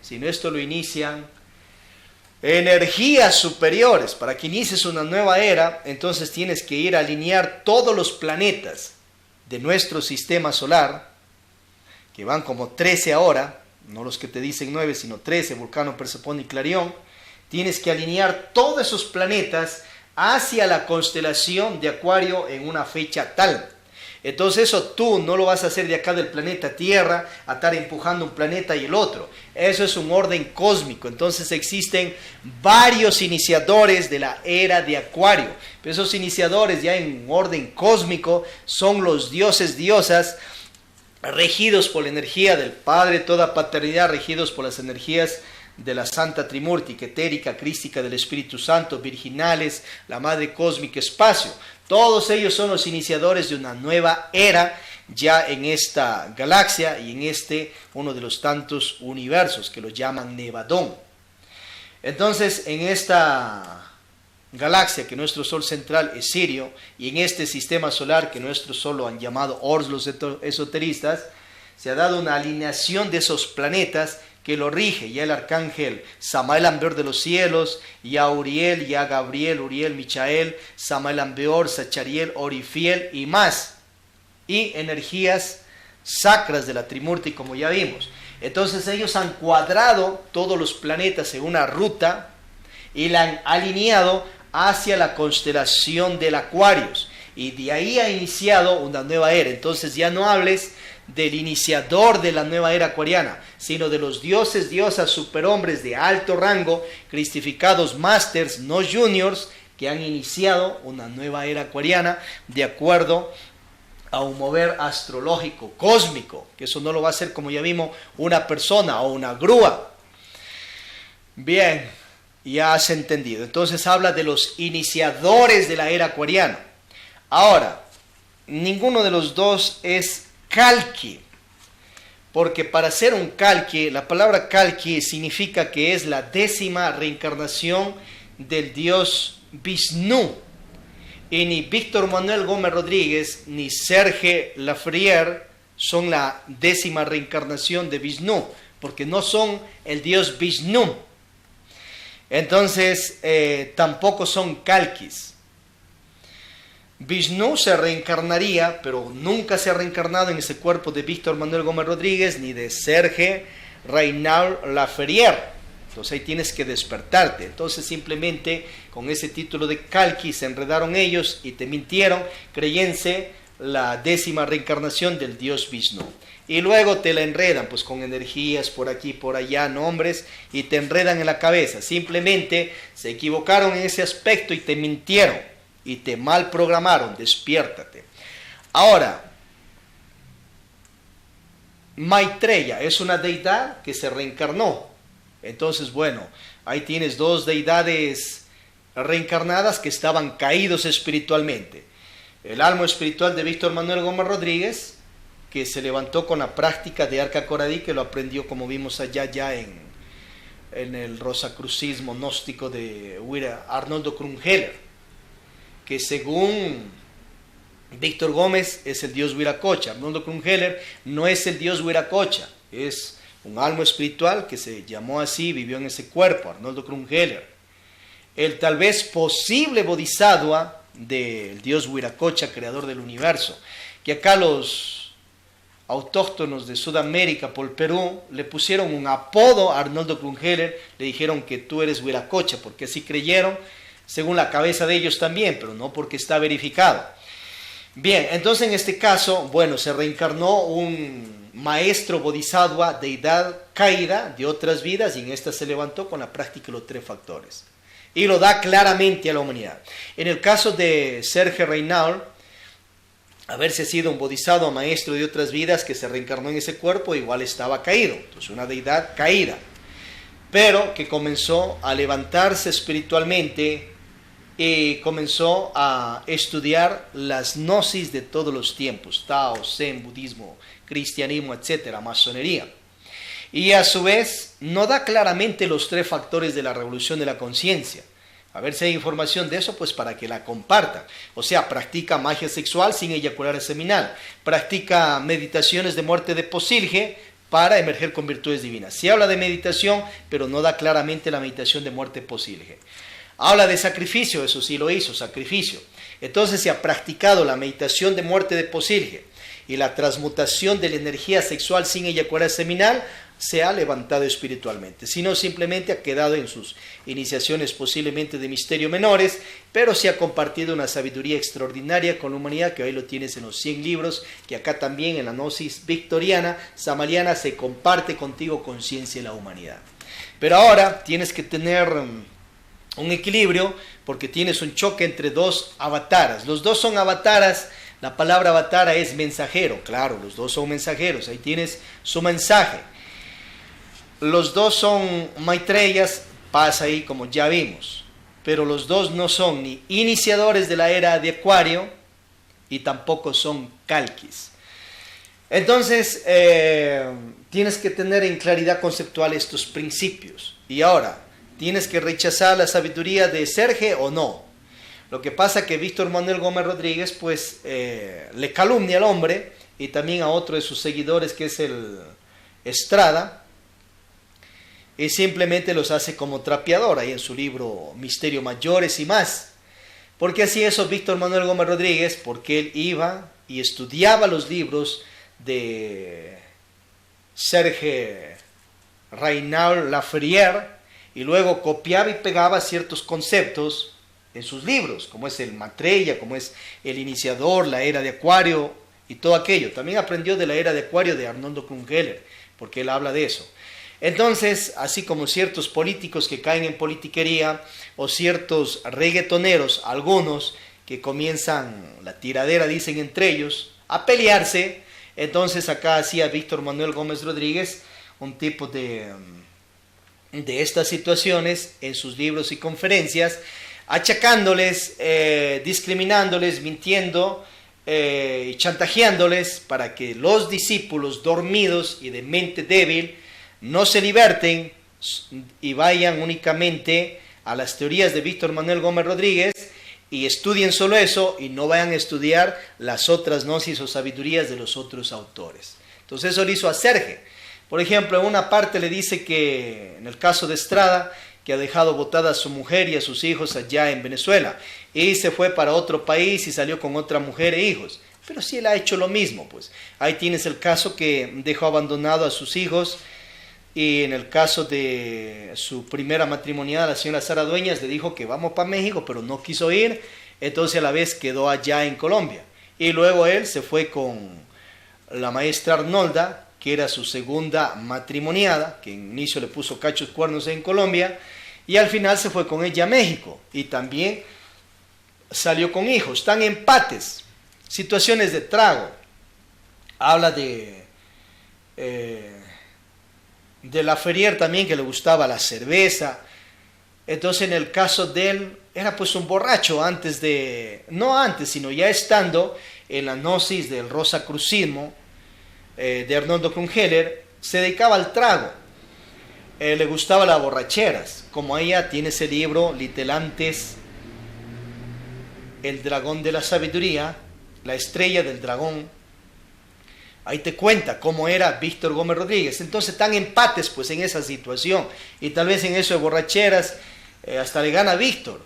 sino esto lo inician energías superiores. Para que inicies una nueva era, entonces tienes que ir a alinear todos los planetas de nuestro sistema solar, que van como 13 ahora, no los que te dicen 9, sino 13, Vulcano, Persefone y Clarión. Tienes que alinear todos esos planetas hacia la constelación de Acuario en una fecha tal. Entonces eso tú no lo vas a hacer de acá del planeta Tierra, a estar empujando un planeta y el otro. Eso es un orden cósmico. Entonces existen varios iniciadores de la era de Acuario. Pero esos iniciadores ya en orden cósmico son los dioses, diosas, regidos por la energía del Padre, toda paternidad, regidos por las energías de la Santa Trimurti, etérica, crística del Espíritu Santo, virginales, la Madre Cósmica, Espacio. Todos ellos son los iniciadores de una nueva era ya en esta galaxia y en este, uno de los tantos universos que lo llaman Nevadón. Entonces, en esta galaxia que nuestro Sol central es Sirio y en este sistema solar que nuestro Sol lo han llamado Ors los esoteristas, se ha dado una alineación de esos planetas que lo rige, ya el arcángel Samael Ambeor de los cielos, ya Uriel, ya Gabriel, Uriel, Michael, Samael Ambeor, Sachariel, Orifiel y más. Y energías sacras de la Trimurti, como ya vimos. Entonces ellos han cuadrado todos los planetas en una ruta y la han alineado hacia la constelación del Aquarius. Y de ahí ha iniciado una nueva era. Entonces ya no hables del iniciador de la nueva era acuariana, sino de los dioses, diosas, superhombres de alto rango, cristificados masters, no juniors, que han iniciado una nueva era acuariana de acuerdo a un mover astrológico, cósmico, que eso no lo va a hacer, como ya vimos, una persona o una grúa. Bien, ya has entendido. Entonces habla de los iniciadores de la era acuariana. Ahora, ninguno de los dos es Kalki, porque para ser un Kalki, la palabra Kalki significa que es la 10ª reencarnación del dios Vishnu. Y ni Víctor Manuel Gómez Rodríguez ni Serge Lafrenière son la 10ª reencarnación de Vishnu, porque no son el dios Vishnu. Entonces tampoco son Kalkis. Vishnu se reencarnaría, pero nunca se ha reencarnado en ese cuerpo de Víctor Manuel Gómez Rodríguez ni de Serge Reinald Lafrenière. Entonces ahí tienes que despertarte. Entonces simplemente con ese título de Kalki se enredaron ellos y te mintieron, creyéndose la 10ª reencarnación del dios Vishnu. Y luego te la enredan pues con energías por aquí, por allá, nombres, y te enredan en la cabeza. Simplemente se equivocaron en ese aspecto y te mintieron. Y te mal programaron, despiértate. Ahora, Maitreya es una deidad que se reencarnó. Entonces, bueno, ahí tienes dos deidades reencarnadas que estaban caídos espiritualmente. El alma espiritual de Víctor Manuel Gómez Rodríguez, que se levantó con la práctica de Arca Coradí, que lo aprendió, como vimos allá ya en el rosacrucismo gnóstico de Arnoldo Krumheller, que según Víctor Gómez es el dios Viracocha. Arnoldo Krumheller no es el dios Viracocha, es un alma espiritual que se llamó así, vivió en ese cuerpo, Arnoldo Krumheller. El tal vez posible bodhisattva del dios Viracocha, creador del universo, que acá los autóctonos de Sudamérica por Perú le pusieron un apodo a Arnoldo Krumheller, le dijeron que tú eres Viracocha, porque así creyeron, según la cabeza de ellos también, pero no porque está verificado. Bien, entonces en este caso, bueno, se reencarnó un maestro bodhisattva, deidad caída de otras vidas, y en esta se levantó con la práctica de los 3 factores. Y lo da claramente a la humanidad. En el caso de Serge Reinald, haberse sido un bodhisattva, maestro de otras vidas, que se reencarnó en ese cuerpo, igual estaba caído. Entonces una deidad caída, pero que comenzó a levantarse espiritualmente y comenzó a estudiar las gnosis de todos los tiempos, Tao, Zen, budismo, cristianismo, etcétera, masonería. Y a su vez no da claramente los 3 factores de la revolución de la conciencia. A ver si hay información de eso, pues para que la compartan. O sea, practica magia sexual sin eyacular seminal, practica meditaciones de muerte de Posilge para emerger con virtudes divinas. Sí habla de meditación, pero no da claramente la meditación de muerte Posilge. Habla de sacrificio, eso sí lo hizo, sacrificio. Entonces se ha practicado la meditación de muerte de Posilge y la transmutación de la energía sexual sin eyacular seminal se ha levantado espiritualmente, sino simplemente ha quedado en sus iniciaciones posiblemente de misterio menores, pero se ha compartido una sabiduría extraordinaria con la humanidad, que hoy lo tienes en los 100 libros, que acá también en la Gnosis victoriana, samaliana, se comparte contigo conciencia de la humanidad. Pero ahora tienes que tener un equilibrio, porque tienes un choque entre dos avataras. Los dos son avataras. La palabra avatara es mensajero, claro, los dos son mensajeros, ahí tienes su mensaje. Los dos son Maitreyas, pasa ahí como ya vimos, pero los dos no son ni iniciadores de la era de Acuario y tampoco son Kalkis. Entonces, tienes que tener en claridad conceptual estos principios. Y ahora, ¿tienes que rechazar la sabiduría de Serge o no? Lo que pasa es que Víctor Manuel Gómez Rodríguez, pues, le calumnia al hombre y también a otro de sus seguidores, que es el Estrada, y simplemente los hace como trapeador ahí en su libro Misterio Mayores y más. Porque así eso Víctor Manuel Gómez Rodríguez, porque él iba y estudiaba los libros de Serge Reinald Laferrière y luego copiaba y pegaba ciertos conceptos en sus libros, como es el Maitreya, como es el Iniciador, la Era de Acuario y todo aquello. También aprendió de la Era de Acuario de Arnoldo Krumheller, porque él habla de eso. Entonces, así como ciertos políticos que caen en politiquería o ciertos reggaetoneros, algunos que comienzan la tiradera, dicen entre ellos, a pelearse, entonces acá hacía Víctor Manuel Gómez Rodríguez un tipo de estas situaciones en sus libros y conferencias, achacándoles, discriminándoles, mintiendo y chantajeándoles para que los discípulos dormidos y de mente débil no se liberten y vayan únicamente a las teorías de Víctor Manuel Gómez Rodríguez y estudien solo eso y no vayan a estudiar las otras gnosis o sabidurías de los otros autores. Entonces eso lo hizo a Serge. Por ejemplo, en una parte le dice que, en el caso de Estrada, que ha dejado botada a su mujer y a sus hijos allá en Venezuela y se fue para otro país y salió con otra mujer e hijos. Pero si él ha hecho lo mismo, pues ahí tienes el caso que dejó abandonado a sus hijos. Y en el caso de su primera matrimoniada, la señora Sara Dueñas le dijo que vamos para México, pero no quiso ir, entonces a la vez quedó allá en Colombia. Y luego él se fue con la maestra Arnolda, que era su segunda matrimoniada, que en inicio le puso cachos cuernos en Colombia, y al final se fue con ella a México, y también salió con hijos. Están empates, situaciones de trago. Habla de Laferrière también, que le gustaba la cerveza. Entonces en el caso de él era pues un borracho no antes, sino ya estando en la gnosis del rosacrucismo de Arnoldo Krumheller, se dedicaba al trago, le gustaba las borracheras, como ella tiene ese libro Litelantes, el dragón de la sabiduría, la estrella del dragón. Ahí te cuenta cómo era Víctor Gómez Rodríguez. Entonces están empates pues en esa situación. Y tal vez en eso de borracheras hasta le gana Víctor.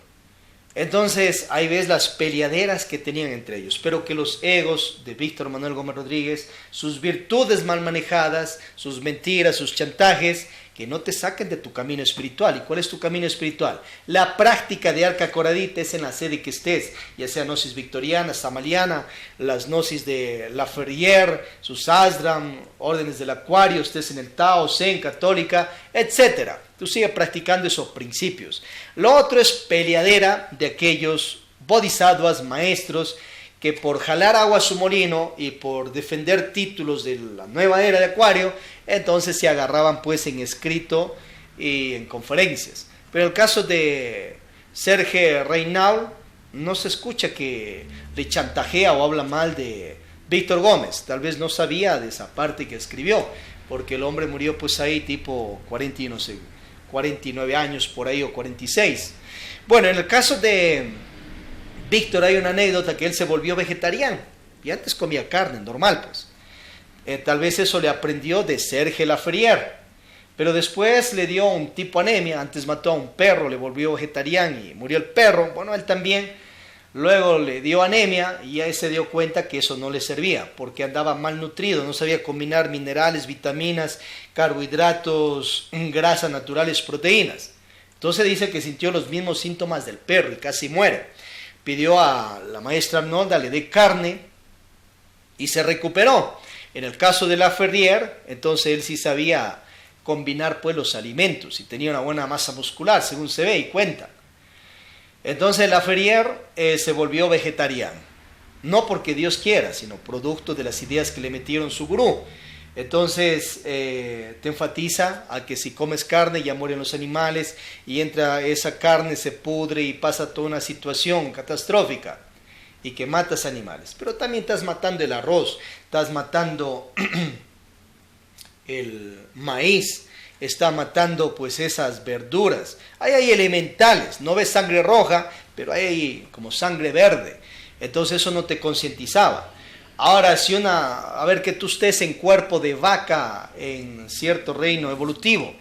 Entonces ahí ves las peleaderas que tenían entre ellos. Pero que los egos de Víctor Manuel Gómez Rodríguez, sus virtudes mal manejadas, sus mentiras, sus chantajes, que no te saquen de tu camino espiritual. ¿Y cuál es tu camino espiritual? La práctica de Arca Coradita es en la sede que estés, ya sea gnosis victoriana, samaliana, las gnosis de Laferrière, sus Asdram, órdenes del Acuario, estés en el Tao, Zen, católica, etc. Tú sigues practicando esos principios. Lo otro es peleadera de aquellos bodhisattvas, maestros, que por jalar agua a su molino y por defender títulos de la nueva era de Acuario, entonces se agarraban pues en escrito y en conferencias. Pero el caso de Serge Reinald no se escucha que le chantajea o habla mal de Víctor Gómez. Tal vez no sabía de esa parte que escribió, porque el hombre murió pues ahí tipo 49 años por ahí o 46. Bueno, en el caso de Víctor hay una anécdota que él se volvió vegetariano y antes comía carne, normal pues. Tal vez eso le aprendió de Serge Laferrière, pero después le dio un tipo anemia, antes mató a un perro, le volvió vegetariano y murió el perro. Bueno, él también luego le dio anemia y ya se dio cuenta que eso no le servía, porque andaba malnutrido, no sabía combinar minerales, vitaminas, carbohidratos, grasas naturales, proteínas. Entonces dice que sintió los mismos síntomas del perro y casi muere. Pidió a la maestra Arnolda le dé carne y se recuperó. En el caso de Laferrière, entonces él sí sabía combinar pues los alimentos y tenía una buena masa muscular, según se ve y cuenta. Entonces Laferrière se volvió vegetariano, no porque Dios quiera, sino producto de las ideas que le metieron su gurú. Entonces te enfatiza a que si comes carne ya mueren los animales y entra esa carne, se pudre y pasa toda una situación catastrófica y que matas animales. Pero también estás matando el arroz, estás matando el maíz, está matando pues esas verduras. Ahí hay elementales, no ves sangre roja, pero hay como sangre verde. Entonces eso no te concientizaba. Ahora, si a ver que tú estés en cuerpo de vaca en cierto reino evolutivo,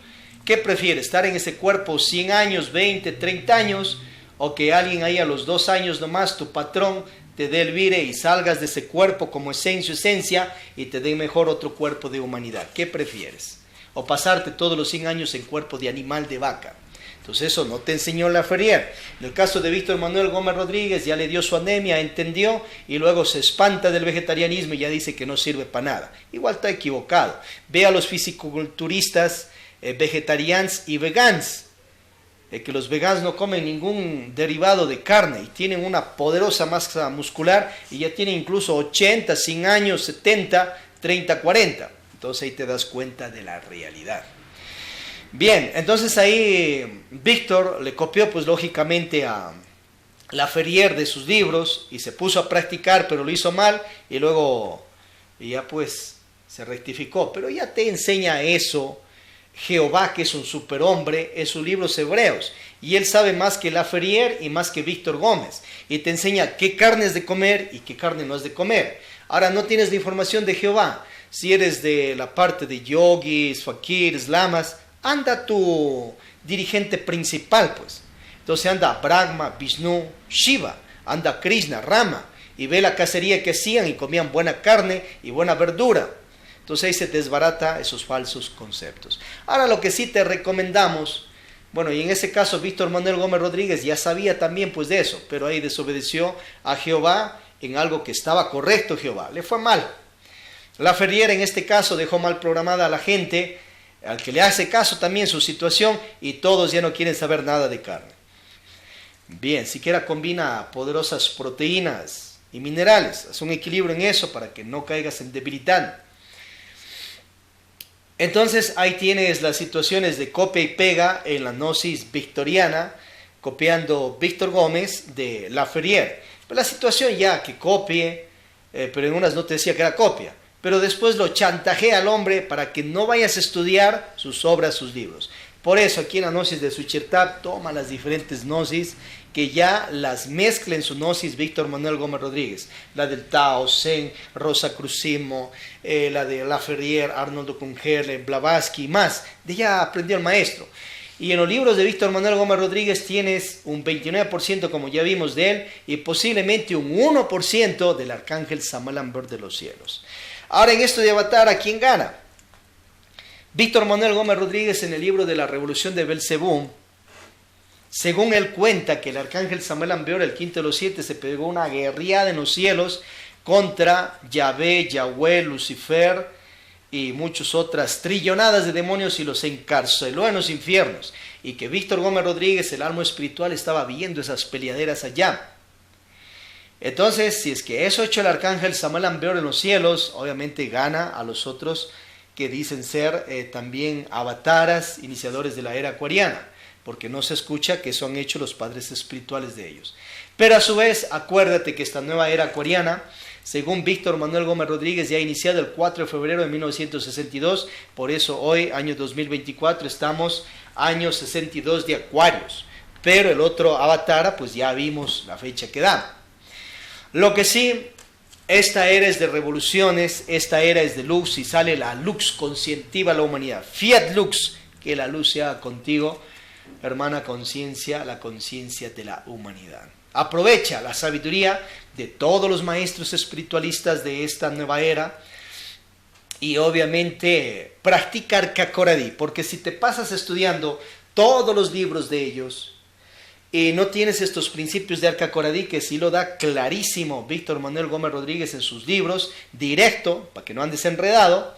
¿qué prefieres? ¿Estar en ese cuerpo 100 años, 20, 30 años? ¿O que alguien ahí a los 2 años nomás, tu patrón, te dé el vire y salgas de ese cuerpo como esencia y te dé mejor otro cuerpo de humanidad? ¿Qué prefieres? ¿O pasarte todos los 100 años en cuerpo de animal de vaca? Entonces eso no te enseñó Laferrière. En el caso de Víctor Manuel Gómez Rodríguez ya le dio su anemia, entendió y luego se espanta del vegetarianismo y ya dice que no sirve para nada. Igual está equivocado. Ve a los fisiculturistas vegetarians y vegans, que los vegans no comen ningún derivado de carne y tienen una poderosa masa muscular y ya tienen incluso 80, 100 años, 70, 30, 40. Entonces ahí te das cuenta de la realidad. Bien, entonces ahí Víctor le copió pues lógicamente a Laferrière de sus libros y se puso a practicar, pero lo hizo mal y luego ya pues se rectificó. Pero ya te enseña eso Jehová, que es un superhombre, en sus libros hebreos. Y él sabe más que Laferrière y más que Víctor Gómez. Y te enseña qué carne es de comer y qué carne no es de comer. Ahora no tienes la información de Jehová. Si eres de la parte de yogis, fakirs, lamas, anda tu dirigente principal, pues. Entonces anda Brahma, Vishnu, Shiva, anda Krishna, Rama, y ve la cacería que hacían y comían buena carne y buena verdura. Entonces ahí se desbarata esos falsos conceptos. Ahora lo que sí te recomendamos, bueno, y en ese caso Víctor Manuel Gómez Rodríguez ya sabía también pues de eso, pero ahí desobedeció a Jehová en algo que estaba correcto Jehová, le fue mal. Laferrière en este caso dejó mal programada a la gente, al que le hace caso también su situación, y todos ya no quieren saber nada de carne. Bien, siquiera combina poderosas proteínas y minerales, haz un equilibrio en eso para que no caigas en debilidad. Entonces ahí tienes las situaciones de copia y pega en la gnosis victoriana, copiando Víctor Gómez de Laferrière. Pero la situación ya que copie, pero en unas no te decía que era copia, pero después lo chantajea al hombre para que no vayas a estudiar sus obras, sus libros. Por eso aquí en la gnosis de Suchertap toma las diferentes gnosis que ya las mezcla en su gnosis Víctor Manuel Gómez Rodríguez, la del Tao, Zen, Rosacrucismo, la de Laferrière, Arnoldo Cungerle, Blavatsky y más, de ya aprendió el maestro. Y en los libros de Víctor Manuel Gómez Rodríguez tienes un 29%, como ya vimos, de él, y posiblemente un 1% del arcángel Samael Aun Weor de los cielos. Ahora en esto de Avatar, ¿a quién gana? Víctor Manuel Gómez Rodríguez en el libro de la Revolución de Belcebú, según él cuenta que el arcángel Samael Aun Weor, el quinto de los 7, se pegó una guerreada en los cielos contra Yahvé, Yahweh, Lucifer y muchas otras trillonadas de demonios y los encarceló en los infiernos. Y que Víctor Gómez Rodríguez, el alma espiritual, estaba viendo esas peleaderas allá. Entonces, si es que eso ha hecho el arcángel Samael Aun Weor en los cielos, obviamente gana a los otros que dicen ser también avataras, iniciadores de la era acuariana, porque no se escucha que eso han hecho los padres espirituales de ellos. Pero a su vez, acuérdate que esta nueva era acuariana, según Víctor Manuel Gómez Rodríguez, ya ha iniciado el 4 de febrero de 1962, por eso hoy, año 2024, estamos año 62 de Acuarios, pero el otro avatar, pues ya vimos la fecha que da. Lo que sí, esta era es de revoluciones, esta era es de luz, y sale la luz conscientiva a la humanidad. Fiat lux, que la luz sea contigo, hermana conciencia, la conciencia de la humanidad. Aprovecha la sabiduría de todos los maestros espiritualistas de esta nueva era y obviamente practica Arca Coradí, porque si te pasas estudiando todos los libros de ellos y no tienes estos principios de Arca Coradí, que sí lo da clarísimo Víctor Manuel Gómez Rodríguez en sus libros, directo, para que no andes enredado,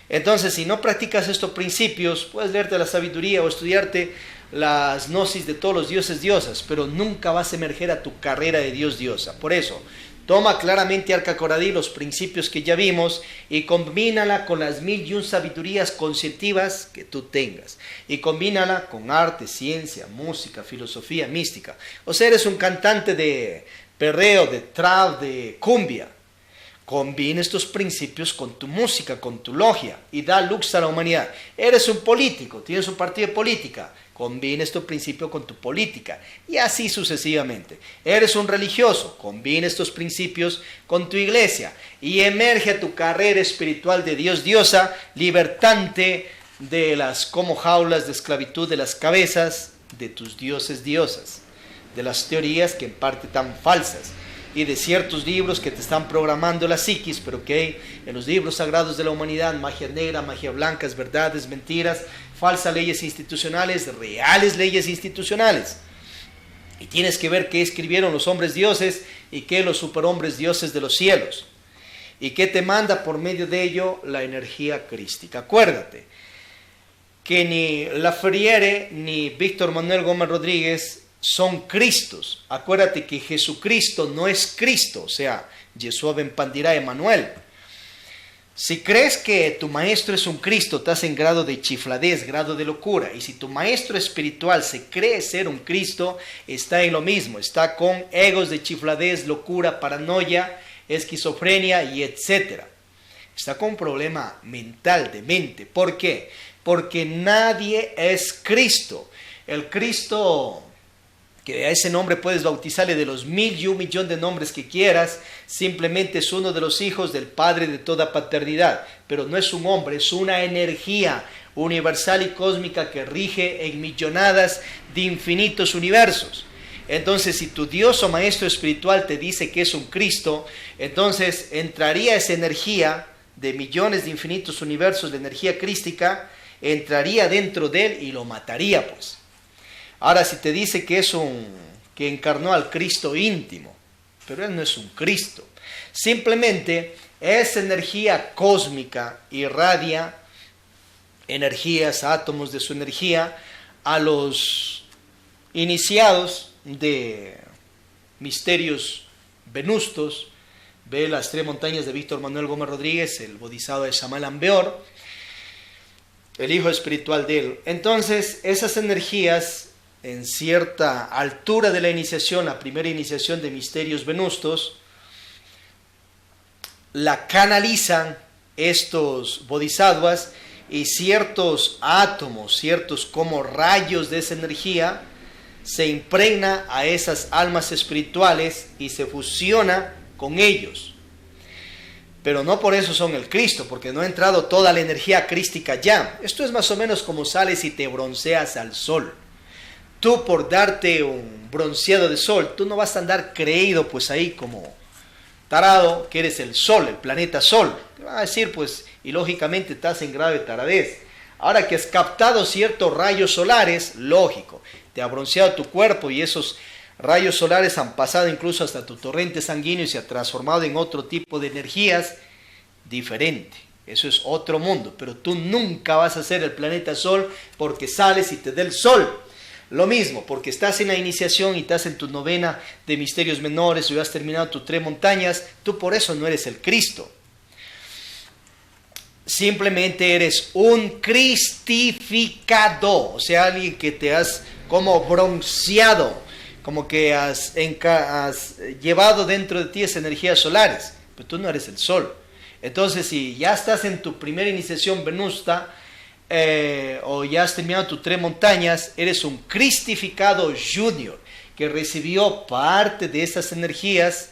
entonces si no practicas estos principios, puedes leerte la sabiduría o estudiarte las gnosis de todos los dioses diosas, pero nunca vas a emerger a tu carrera de dios diosa. Por eso, toma claramente Arca Coradí, los principios que ya vimos, y combínala con las 1001 sabidurías conscientivas que tú tengas. Y combínala con arte, ciencia, música, filosofía, mística. O sea, eres un cantante de perreo, de trap, de cumbia. Combina estos principios con tu música, con tu logia, y da luz a la humanidad. Eres un político, tienes un partido de política. Combina estos principios con tu política y así sucesivamente. Eres un religioso, combina estos principios con tu iglesia y emerge a tu carrera espiritual de Dios diosa, libertante de las como jaulas de esclavitud de las cabezas de tus dioses diosas, de las teorías que en parte están falsas y de ciertos libros que te están programando la psiquis, pero que hay en los libros sagrados de la humanidad, magia negra, magia blanca, verdades, mentiras, falsas leyes institucionales, reales leyes institucionales. Y tienes que ver qué escribieron los hombres dioses y qué los superhombres dioses de los cielos. Y qué te manda por medio de ello la energía crística. Acuérdate que ni Laferiere ni Víctor Manuel Gómez Rodríguez son Cristos. Acuérdate que Jesucristo no es Cristo, o sea, Yeshua ben Pandira Emanuel. Si crees que tu maestro es un Cristo, estás en grado de chifladez, grado de locura. Y si tu maestro espiritual se cree ser un Cristo, está en lo mismo. Está con egos de chifladez, locura, paranoia, esquizofrenia y etcétera. Está con un problema mental, de mente. ¿Por qué? Porque nadie es Cristo. El Cristo, que a ese nombre puedes bautizarle de los 1.001 millones de nombres que quieras, simplemente es uno de los hijos del Padre de toda paternidad, pero no es un hombre, es una energía universal y cósmica que rige en millonadas de infinitos universos. Entonces, si tu Dios o maestro espiritual te dice que es un Cristo, entonces entraría esa energía de millones de infinitos universos, de energía crística, entraría dentro de él y lo mataría, pues. Ahora, si te dice que que encarnó al Cristo íntimo, pero él no es un Cristo. Simplemente esa energía cósmica irradia energías, átomos de su energía a los iniciados de misterios venustos. Ve las 3 montañas de Víctor Manuel Gómez Rodríguez, el bodhisattva de Samael Aun Weor, el hijo espiritual de él. Entonces, esas energías en cierta altura de la iniciación, la primera iniciación de misterios venustos, la canalizan estos bodhisattvas y ciertos átomos, ciertos como rayos de esa energía, se impregna a esas almas espirituales y se fusiona con ellos. Pero no por eso son el Cristo, porque no ha entrado toda la energía crística ya. Esto es más o menos como sales y te bronceas al sol. Tú por darte un bronceado de sol, tú no vas a andar creído pues ahí como tarado que eres el sol, el planeta sol. Te van a decir pues, y lógicamente estás en grado de taradez. Ahora que has captado ciertos rayos solares, lógico, te ha bronceado tu cuerpo y esos rayos solares han pasado incluso hasta tu torrente sanguíneo y se ha transformado en otro tipo de energías diferente. Eso es otro mundo, pero tú nunca vas a ser el planeta sol porque sales y te da el sol. Lo mismo, porque estás en la iniciación y estás en tu novena de misterios menores o ya has terminado tus 3 montañas, tú por eso no eres el Cristo. Simplemente eres un cristificado, o sea, alguien que te has como bronceado, como que has llevado dentro de ti esas energías solares, pero tú no eres el sol. Entonces, si ya estás en tu primera iniciación venusta, o ya has terminado tus 3 montañas, eres un cristificado junior que recibió parte de esas energías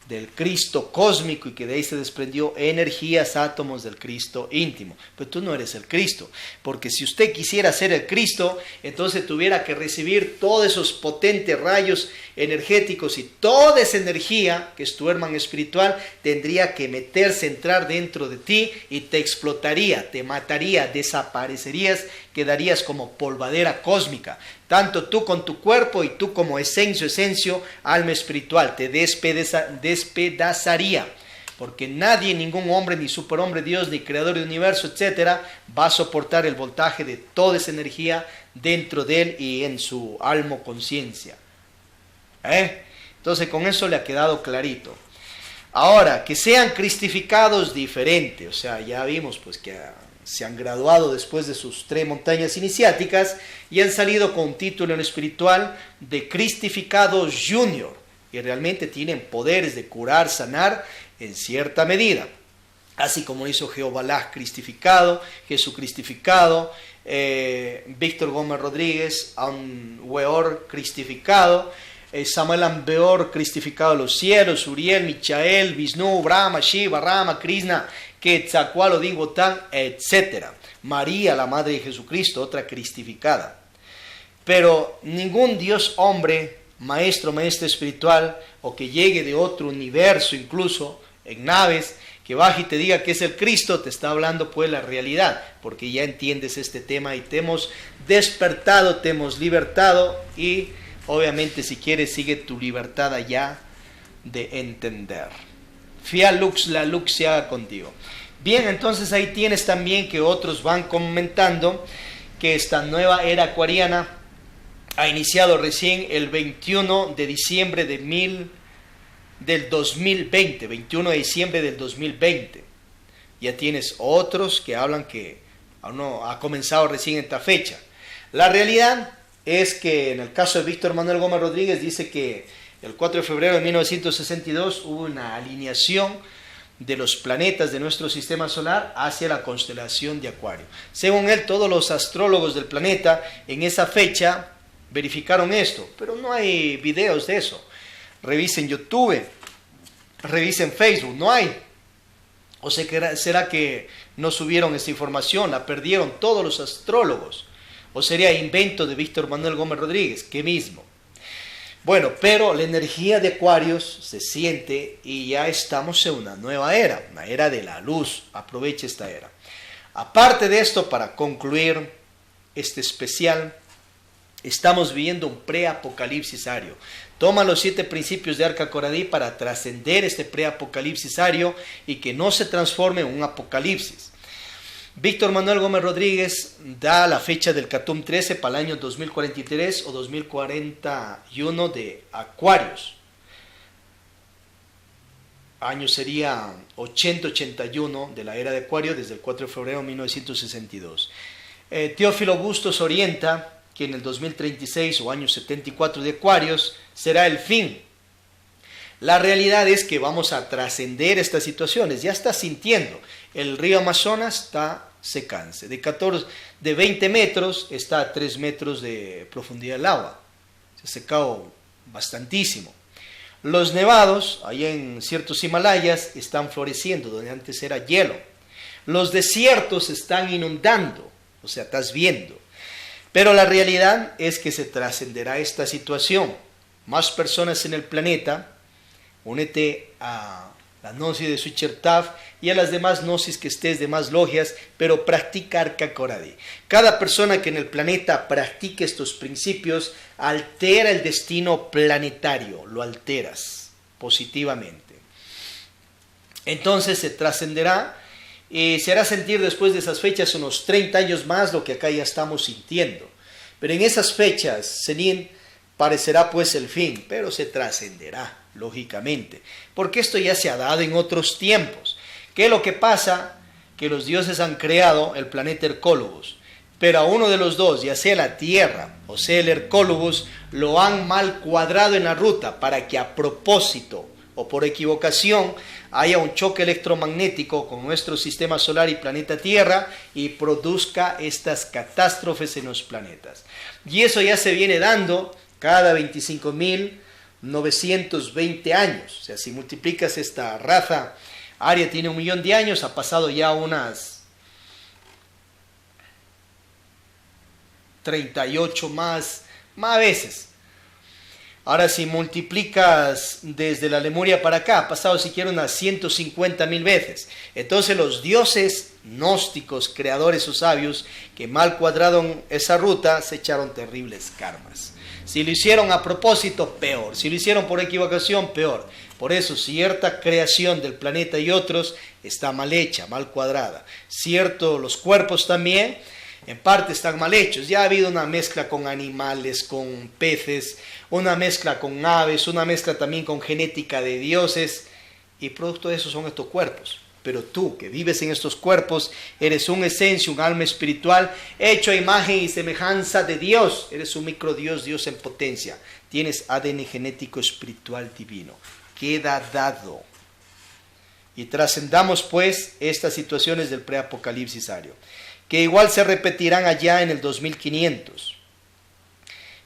del Cristo cósmico y que de ahí se desprendió energías, átomos del Cristo íntimo. Pero tú no eres el Cristo, porque si usted quisiera ser el Cristo, entonces tuviera que recibir todos esos potentes rayos energéticos y toda esa energía, que es tu hermano espiritual, tendría que meterse, entrar dentro de ti y te explotaría, te mataría, desaparecerías, quedarías como polvadera cósmica. Tanto tú con tu cuerpo y tú como esencio, alma espiritual, te despedazaría. Porque nadie, ningún hombre, ni superhombre, Dios, ni creador del universo, etcétera, va a soportar el voltaje de toda esa energía dentro de él y en su alma o conciencia. Entonces con eso le ha quedado clarito. Ahora, que sean cristificados diferente, o sea, ya vimos pues que se han graduado después de sus 3 montañas iniciáticas y han salido con un título en espiritual de cristificados junior y realmente tienen poderes de curar, sanar en cierta medida. Así como hizo Jehová cristificado, Jesús cristificado, Víctor Gómez Rodríguez, un Weor cristificado, Samuel Ambeor cristificado de los cielos, Uriel, Michael, Vishnu, Brahma, Shiva, Rama, Krishna, Quetzalcóatl, Odín, Botán, etc. María, la Madre de Jesucristo, otra cristificada. Pero ningún Dios hombre, maestro espiritual, o que llegue de otro universo, incluso en naves, que baje y te diga que es el Cristo, te está hablando pues la realidad, porque ya entiendes este tema y te hemos despertado, te hemos libertado y obviamente si quieres sigue tu libertad allá de entender. Fia lux, la lux se haga contigo. Bien, entonces ahí tienes también que otros van comentando que esta nueva era acuariana ha iniciado recién el 21 de diciembre del 2020, 21 de diciembre del 2020. Ya tienes otros que hablan que no ha comenzado recién en esta fecha. La realidad es que en el caso de Víctor Manuel Gómez Rodríguez dice que el 4 de febrero de 1962 hubo una alineación de los planetas de nuestro sistema solar hacia la constelación de Acuario. Según él, todos los astrólogos del planeta en esa fecha verificaron esto, pero no hay videos de eso. Revisen YouTube, revisen Facebook, no hay. ¿O será que no subieron esta información, la perdieron todos los astrólogos? ¿O sería invento de Víctor Manuel Gómez Rodríguez? ¿Qué mismo? Bueno, pero la energía de Acuarios se siente y ya estamos en una nueva era, una era de la luz. Aproveche esta era. Aparte de esto, para concluir este especial, estamos viviendo un preapocalipsisario. Toma los 7 principios de Arca Coradí para trascender este preapocalipsisario y que no se transforme en un apocalipsis. Víctor Manuel Gómez Rodríguez da la fecha del Catum 13 para el año 2043 o 2041 de Acuarios. Año sería 8081 de la era de Acuario desde el 4 de febrero de 1962. Teófilo Bustos orienta que en el 2036 o año 74 de Acuarios será el fin. La realidad es que vamos a trascender estas situaciones. Ya está sintiendo. El río Amazonas está secándose. De 20 metros está a 3 metros de profundidad el agua. Se ha secado bastantísimo. Los nevados, allá en ciertos Himalayas, están floreciendo, donde antes era hielo. Los desiertos están inundando. O sea, estás viendo. Pero la realidad es que se trascenderá esta situación. Más personas en el planeta. Únete a la gnosis de Suchertaf y a las demás gnosis que estés de más logias, pero practica Arca Coradí. Cada persona que en el planeta practique estos principios altera el destino planetario, lo alteras positivamente. Entonces se trascenderá y se hará sentir después de esas fechas unos 30 años más lo que acá ya estamos sintiendo. Pero en esas fechas, Senin, parecerá pues el fin, pero se trascenderá, lógicamente, porque esto ya se ha dado en otros tiempos. ¿Qué es lo que pasa? Que los dioses han creado el planeta Hercólogos, pero a uno de los dos, ya sea la Tierra o sea el Hercólogos, lo han mal cuadrado en la ruta para que a propósito o por equivocación haya un choque electromagnético con nuestro sistema solar y planeta Tierra y produzca estas catástrofes en los planetas. Y eso ya se viene dando cada 25.000 920 años. O sea, si multiplicas esta raza, Aria tiene 1 millón de años, ha pasado ya unas 38 más veces. Ahora, si multiplicas desde la Lemuria para acá, ha pasado siquiera unas 150.000 veces. Entonces los dioses gnósticos, creadores o sabios, que mal cuadraron esa ruta, se echaron terribles karmas. Si lo hicieron a propósito, peor. Si lo hicieron por equivocación, peor. Por eso, cierta creación del planeta y otros está mal hecha, mal cuadrada. Cierto, los cuerpos también, en parte están mal hechos. Ya ha habido una mezcla con animales, con peces, una mezcla con aves, una mezcla también con genética de dioses, y producto de eso son estos cuerpos. Pero tú, que vives en estos cuerpos, eres un esencia, un alma espiritual, hecho a imagen y semejanza de Dios. Eres un microdios, Dios en potencia. Tienes ADN genético espiritual divino. Queda dado. Y trascendamos pues estas situaciones del preapocalipsis ario, que igual se repetirán allá en el 2500.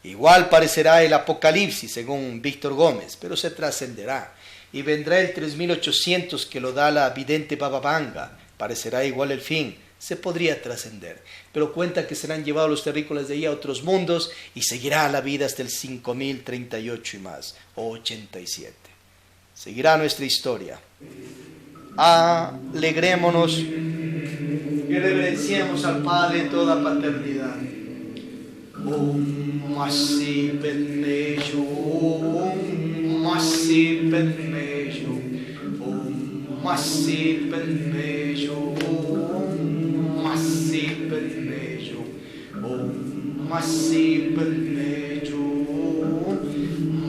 Igual parecerá el apocalipsis, según Víctor Gómez, pero se trascenderá. Y vendrá el 3800 que lo da la vidente Baba Vanga. Parecerá igual el fin. Se podría trascender. Pero cuenta que serán llevados los terrícolas de ahí a otros mundos y seguirá la vida hasta el 5038 y más, o 87. Seguirá nuestra historia. Alegrémonos y reverenciemos al Padre en toda paternidad. Om Masi Padme Hum, Om Masi Padme Hum, Om Masi Padme Hum, Om Masi Padme Hum, Om Masi Padme Hum,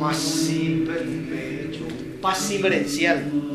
Masi Padme Hum. Paz inverencial.